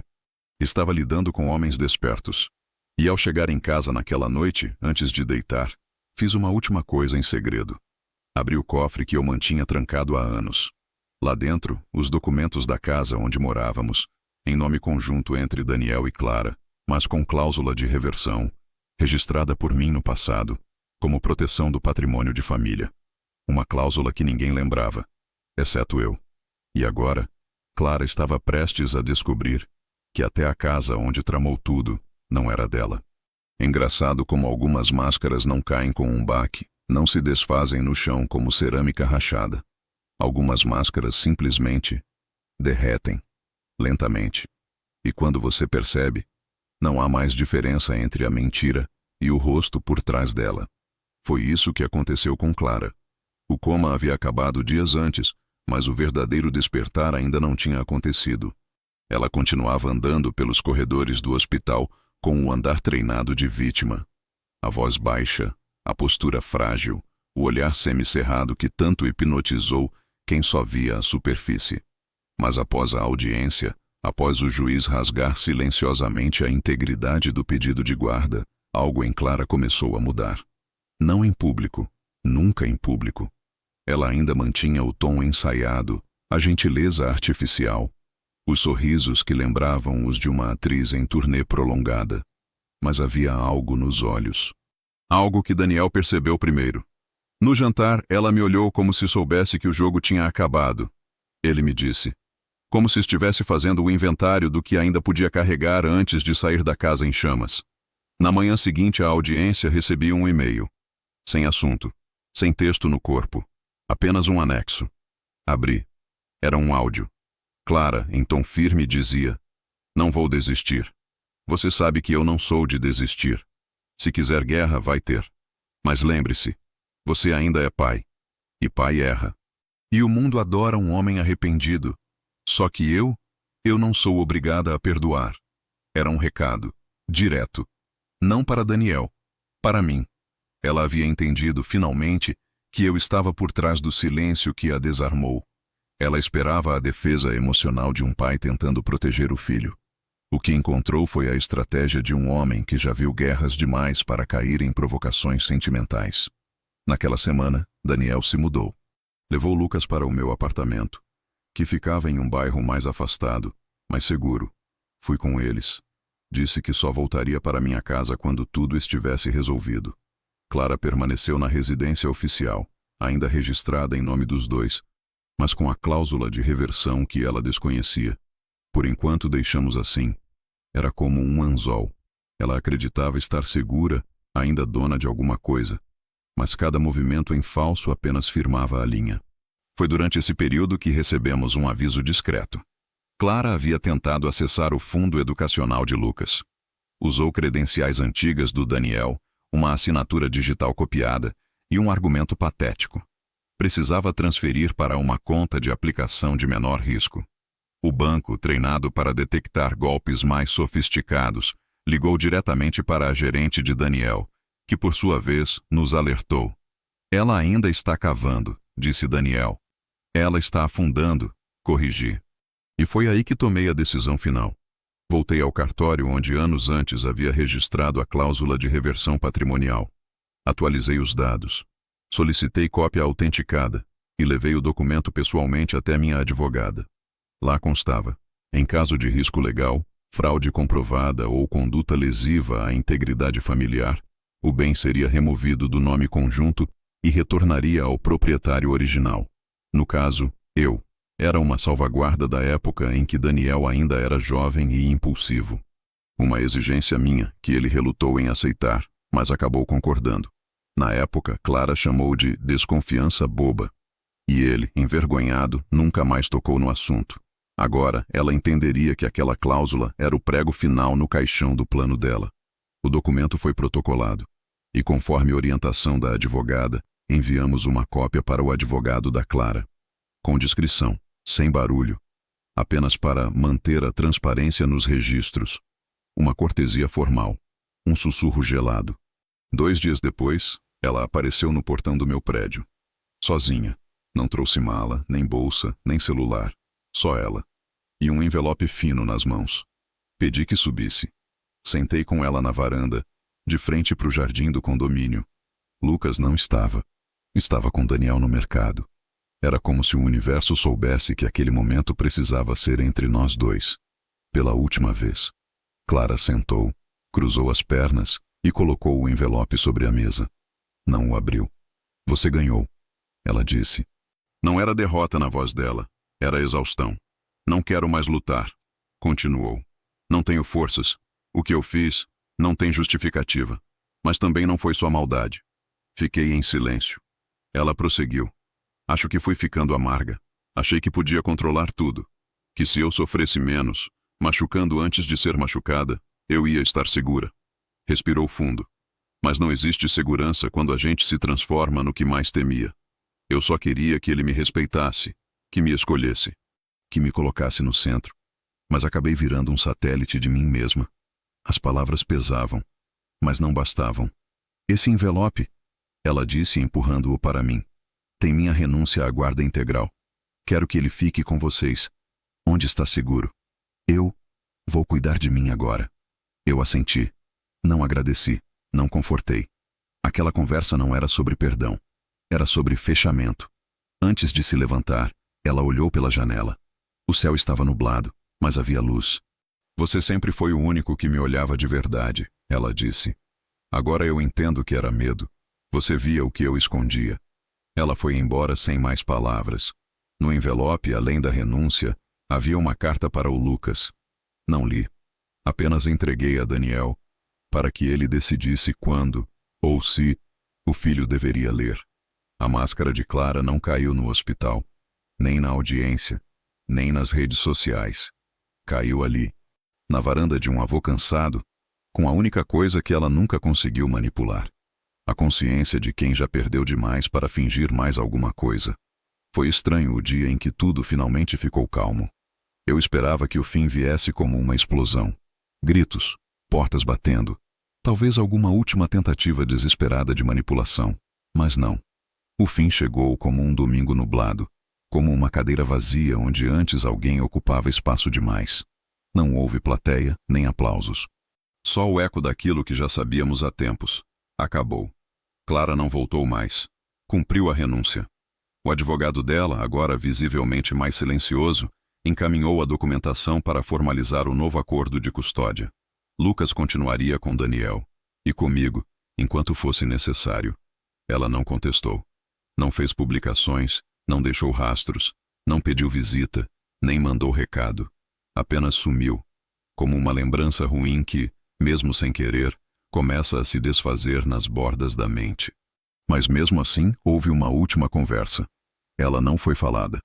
Estava lidando com homens despertos. E ao chegar em casa naquela noite, antes de deitar, fiz uma última coisa em segredo. Abri o cofre que eu mantinha trancado há anos. Lá dentro, os documentos da casa onde morávamos, em nome conjunto entre Daniel e Clara, mas com cláusula de reversão, registrada por mim no passado, como proteção do patrimônio de família. Uma cláusula que ninguém lembrava, exceto eu. E agora, Clara estava prestes a descobrir que até a casa onde tramou tudo não era dela. Engraçado como algumas máscaras não caem com um baque, não se desfazem no chão como cerâmica rachada. Algumas máscaras simplesmente derretem, lentamente. E quando você percebe, não há mais diferença entre a mentira e o rosto por trás dela. Foi isso que aconteceu com Clara. O coma havia acabado dias antes, mas o verdadeiro despertar ainda não tinha acontecido. Ela continuava andando pelos corredores do hospital com o andar treinado de vítima. A voz baixa, a postura frágil, o olhar semicerrado que tanto hipnotizou quem só via a superfície. Mas após a audiência, após o juiz rasgar silenciosamente a integridade do pedido de guarda, algo em Clara começou a mudar. Não em público, nunca em público. Ela ainda mantinha o tom ensaiado, a gentileza artificial, os sorrisos que lembravam os de uma atriz em turnê prolongada. Mas havia algo nos olhos. Algo que Daniel percebeu primeiro. No jantar, ela me olhou como se soubesse que o jogo tinha acabado. Ele me disse, como se estivesse fazendo o inventário do que ainda podia carregar antes de sair da casa em chamas. Na manhã seguinte à audiência, recebi um e-mail. Sem assunto, sem texto no corpo, apenas um anexo. Abri. Era um áudio. Clara, em tom firme, dizia: Não vou desistir. Você sabe que eu não sou de desistir. Se quiser guerra, vai ter. Mas lembre-se, você ainda é pai. E pai erra. E o mundo adora um homem arrependido. Só que eu não sou obrigada a perdoar. Era um recado, direto. Não para Daniel, para mim. Ela havia entendido, finalmente, que eu estava por trás do silêncio que a desarmou. Ela esperava a defesa emocional de um pai tentando proteger o filho. O que encontrou foi a estratégia de um homem que já viu guerras demais para cair em provocações sentimentais. Naquela semana, Daniel se mudou. Levou Lucas para o meu apartamento, que ficava em um bairro mais afastado, mas seguro. Fui com eles. Disse que só voltaria para minha casa quando tudo estivesse resolvido. Clara permaneceu na residência oficial, ainda registrada em nome dos dois, mas com a cláusula de reversão que ela desconhecia. Por enquanto deixamos assim. Era como um anzol. Ela acreditava estar segura, ainda dona de alguma coisa, mas cada movimento em falso apenas firmava a linha. Foi durante esse período que recebemos um aviso discreto. Clara havia tentado acessar o fundo educacional de Lucas. Usou credenciais antigas do Daniel, uma assinatura digital copiada e um argumento patético. Precisava transferir para uma conta de aplicação de menor risco. O banco, treinado para detectar golpes mais sofisticados, ligou diretamente para a gerente de Daniel, que por sua vez nos alertou. Ela ainda está cavando, disse Daniel. Ela está afundando, corrigi. E foi aí que tomei a decisão final. Voltei ao cartório onde anos antes havia registrado a cláusula de reversão patrimonial. Atualizei os dados. Solicitei cópia autenticada e levei o documento pessoalmente até minha advogada. Lá constava, em caso de risco legal, fraude comprovada ou conduta lesiva à integridade familiar, o bem seria removido do nome conjunto e retornaria ao proprietário original. No caso, eu. Era uma salvaguarda da época em que Daniel ainda era jovem e impulsivo. Uma exigência minha que ele relutou em aceitar, mas acabou concordando. Na época, Clara chamou de desconfiança boba. E ele, envergonhado, nunca mais tocou no assunto. Agora, ela entenderia que aquela cláusula era o prego final no caixão do plano dela. O documento foi protocolado. E conforme orientação da advogada, enviamos uma cópia para o advogado da Clara. Com discrição, sem barulho, apenas para manter a transparência nos registros. Uma cortesia formal, um sussurro gelado. 2 dias depois, ela apareceu no portão do meu prédio. Sozinha. Não trouxe mala, nem bolsa, nem celular. Só ela. E um envelope fino nas mãos. Pedi que subisse. Sentei com ela na varanda, de frente para o jardim do condomínio. Lucas não estava. Estava com Daniel no mercado. Era como se o universo soubesse que aquele momento precisava ser entre nós dois. Pela última vez. Clara sentou, cruzou as pernas e colocou o envelope sobre a mesa. Não o abriu. Você ganhou, ela disse. Não era derrota na voz dela, era exaustão. Não quero mais lutar, continuou. Não tenho forças. O que eu fiz não tem justificativa. Mas também não foi só maldade. Fiquei em silêncio. Ela prosseguiu. Acho que fui ficando amarga. Achei que podia controlar tudo. Que se eu sofresse menos, machucando antes de ser machucada, eu ia estar segura. Respirou fundo. Mas não existe segurança quando a gente se transforma no que mais temia. Eu só queria que ele me respeitasse, que me escolhesse, que me colocasse no centro. Mas acabei virando um satélite de mim mesma. As palavras pesavam, mas não bastavam. Esse envelope, ela disse empurrando-o para mim. Tem minha renúncia à guarda integral. Quero que ele fique com vocês. Onde está seguro? Eu vou cuidar de mim agora. Eu assenti. Não agradeci. Não confortei. Aquela conversa não era sobre perdão. Era sobre fechamento. Antes de se levantar, ela olhou pela janela. O céu estava nublado, mas havia luz. Você sempre foi o único que me olhava de verdade, ela disse. Agora eu entendo que era medo. Você via o que eu escondia. Ela foi embora sem mais palavras. No envelope, além da renúncia, havia uma carta para o Lucas. Não li. Apenas entreguei a Daniel, para que ele decidisse quando, ou se, o filho deveria ler. A máscara de Clara não caiu no hospital, nem na audiência, nem nas redes sociais. Caiu ali, na varanda de um avô cansado, com a única coisa que ela nunca conseguiu manipular: a consciência de quem já perdeu demais para fingir mais alguma coisa. Foi estranho o dia em que tudo finalmente ficou calmo. Eu esperava que o fim viesse como uma explosão. Gritos, portas batendo, talvez alguma última tentativa desesperada de manipulação. Mas não. O fim chegou como um domingo nublado, como uma cadeira vazia onde antes alguém ocupava espaço demais. Não houve plateia, nem aplausos. Só o eco daquilo que já sabíamos há tempos. Acabou. Clara não voltou mais. Cumpriu a renúncia. O advogado dela, agora visivelmente mais silencioso, encaminhou a documentação para formalizar o novo acordo de custódia. Lucas continuaria com Daniel. E comigo, enquanto fosse necessário. Ela não contestou. Não fez publicações, não deixou rastros, não pediu visita, nem mandou recado. Apenas sumiu, como uma lembrança ruim que, mesmo sem querer, começa a se desfazer nas bordas da mente. Mas mesmo assim, houve uma última conversa. Ela não foi falada.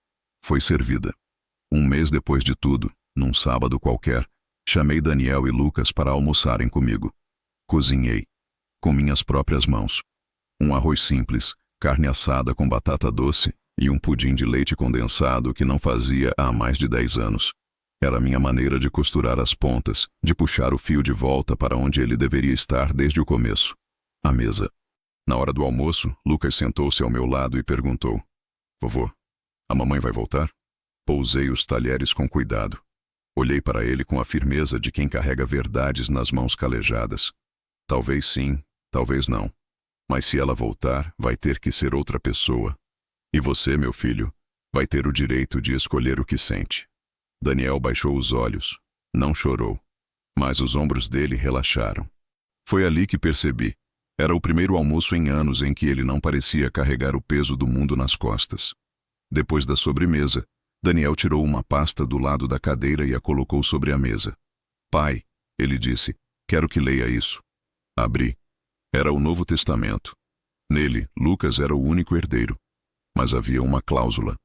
Foi servida. Um mês depois de tudo, num sábado qualquer, chamei Daniel e Lucas para almoçarem comigo. Cozinhei. Com minhas próprias mãos. Um arroz simples, carne assada com batata doce e um pudim de leite condensado que não fazia há mais de 10 anos. Era minha maneira de costurar as pontas, de puxar o fio de volta para onde ele deveria estar desde o começo. A mesa. Na hora do almoço, Lucas sentou-se ao meu lado e perguntou: "Vovô, a mamãe vai voltar?" Pousei os talheres com cuidado. Olhei para ele com a firmeza de quem carrega verdades nas mãos calejadas. Talvez sim, talvez não. Mas se ela voltar, vai ter que ser outra pessoa. E você, meu filho, vai ter o direito de escolher o que sente. Daniel baixou os olhos. Não chorou. Mas os ombros dele relaxaram. Foi ali que percebi. Era o primeiro almoço em anos em que ele não parecia carregar o peso do mundo nas costas. Depois da sobremesa, Daniel tirou uma pasta do lado da cadeira e a colocou sobre a mesa. "Pai", ele disse, "quero que leia isso." Abri. Era o Novo Testamento. Nele, Lucas era o único herdeiro. Mas havia uma cláusula.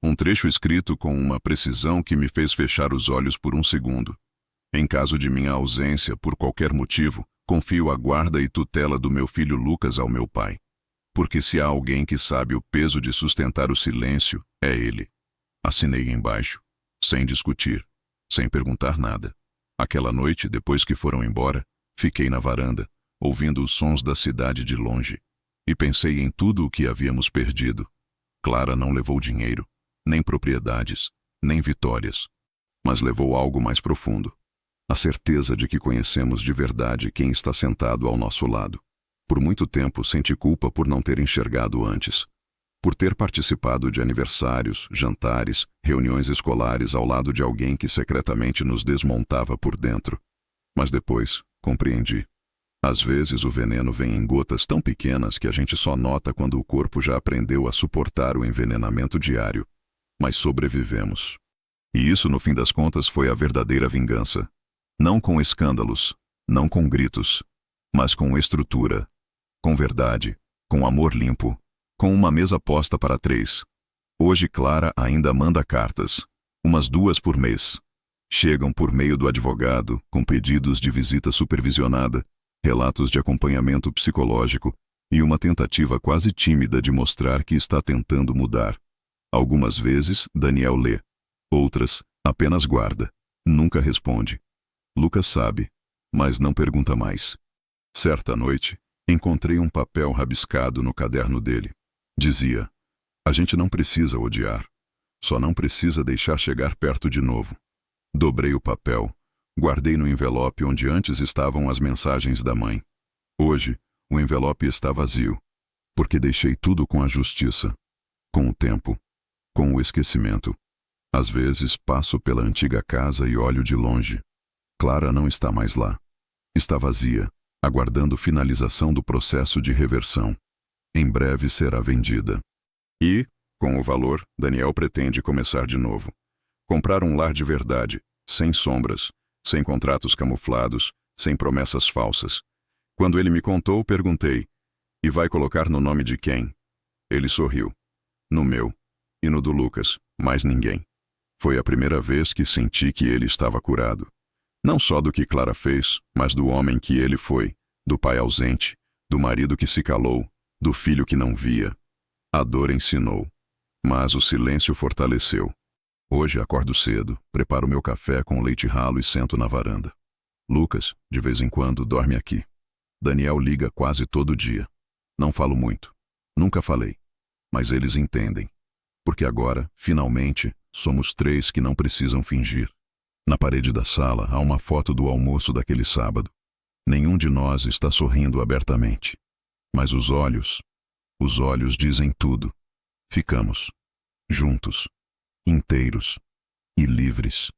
Um trecho escrito com uma precisão que me fez fechar os olhos por um segundo. Em caso de minha ausência, por qualquer motivo, confio a guarda e tutela do meu filho Lucas ao meu pai. Porque se há alguém que sabe o peso de sustentar o silêncio, é ele. Assinei embaixo, sem discutir, sem perguntar nada. Aquela noite, depois que foram embora, fiquei na varanda, ouvindo os sons da cidade de longe, e pensei em tudo o que havíamos perdido. Clara não levou dinheiro, nem propriedades, nem vitórias, mas levou algo mais profundo. A certeza de que conhecemos de verdade quem está sentado ao nosso lado. Por muito tempo senti culpa por não ter enxergado antes. Por ter participado de aniversários, jantares, reuniões escolares ao lado de alguém que secretamente nos desmontava por dentro. Mas depois, compreendi. Às vezes o veneno vem em gotas tão pequenas que a gente só nota quando o corpo já aprendeu a suportar o envenenamento diário. Mas sobrevivemos. E isso, no fim das contas, foi a verdadeira vingança. Não com escândalos, não com gritos, mas com estrutura, com verdade, com amor limpo, com uma mesa posta para 3. Hoje Clara ainda manda cartas, umas 2 por mês. Chegam por meio do advogado, com pedidos de visita supervisionada, relatos de acompanhamento psicológico e uma tentativa quase tímida de mostrar que está tentando mudar. Algumas vezes, Daniel lê. Outras, apenas guarda. Nunca responde. Lucas sabe, mas não pergunta mais. Certa noite, encontrei um papel rabiscado no caderno dele. Dizia: "A gente não precisa odiar. Só não precisa deixar chegar perto de novo." Dobrei o papel, guardei no envelope onde antes estavam as mensagens da mãe. Hoje, o envelope está vazio, porque deixei tudo com a justiça, com o tempo, com o esquecimento. Às vezes passo pela antiga casa e olho de longe. Clara não está mais lá. Está vazia, aguardando finalização do processo de reversão. Em breve será vendida. E, com o valor, Daniel pretende começar de novo. Comprar um lar de verdade, sem sombras, sem contratos camuflados, sem promessas falsas. Quando ele me contou, perguntei: "E vai colocar no nome de quem?" Ele sorriu. "No meu. E no do Lucas, mais ninguém." Foi a primeira vez que senti que ele estava curado. Não só do que Clara fez, mas do homem que ele foi, do pai ausente, do marido que se calou, do filho que não via. A dor ensinou, mas o silêncio fortaleceu. Hoje acordo cedo, preparo meu café com leite ralo e sento na varanda. Lucas, de vez em quando, dorme aqui. Daniel liga quase todo dia. Não falo muito. Nunca falei. Mas eles entendem. Porque agora, finalmente, somos três que não precisam fingir. Na parede da sala há uma foto do almoço daquele sábado. Nenhum de nós está sorrindo abertamente. Mas os olhos dizem tudo. Ficamos juntos, inteiros e livres.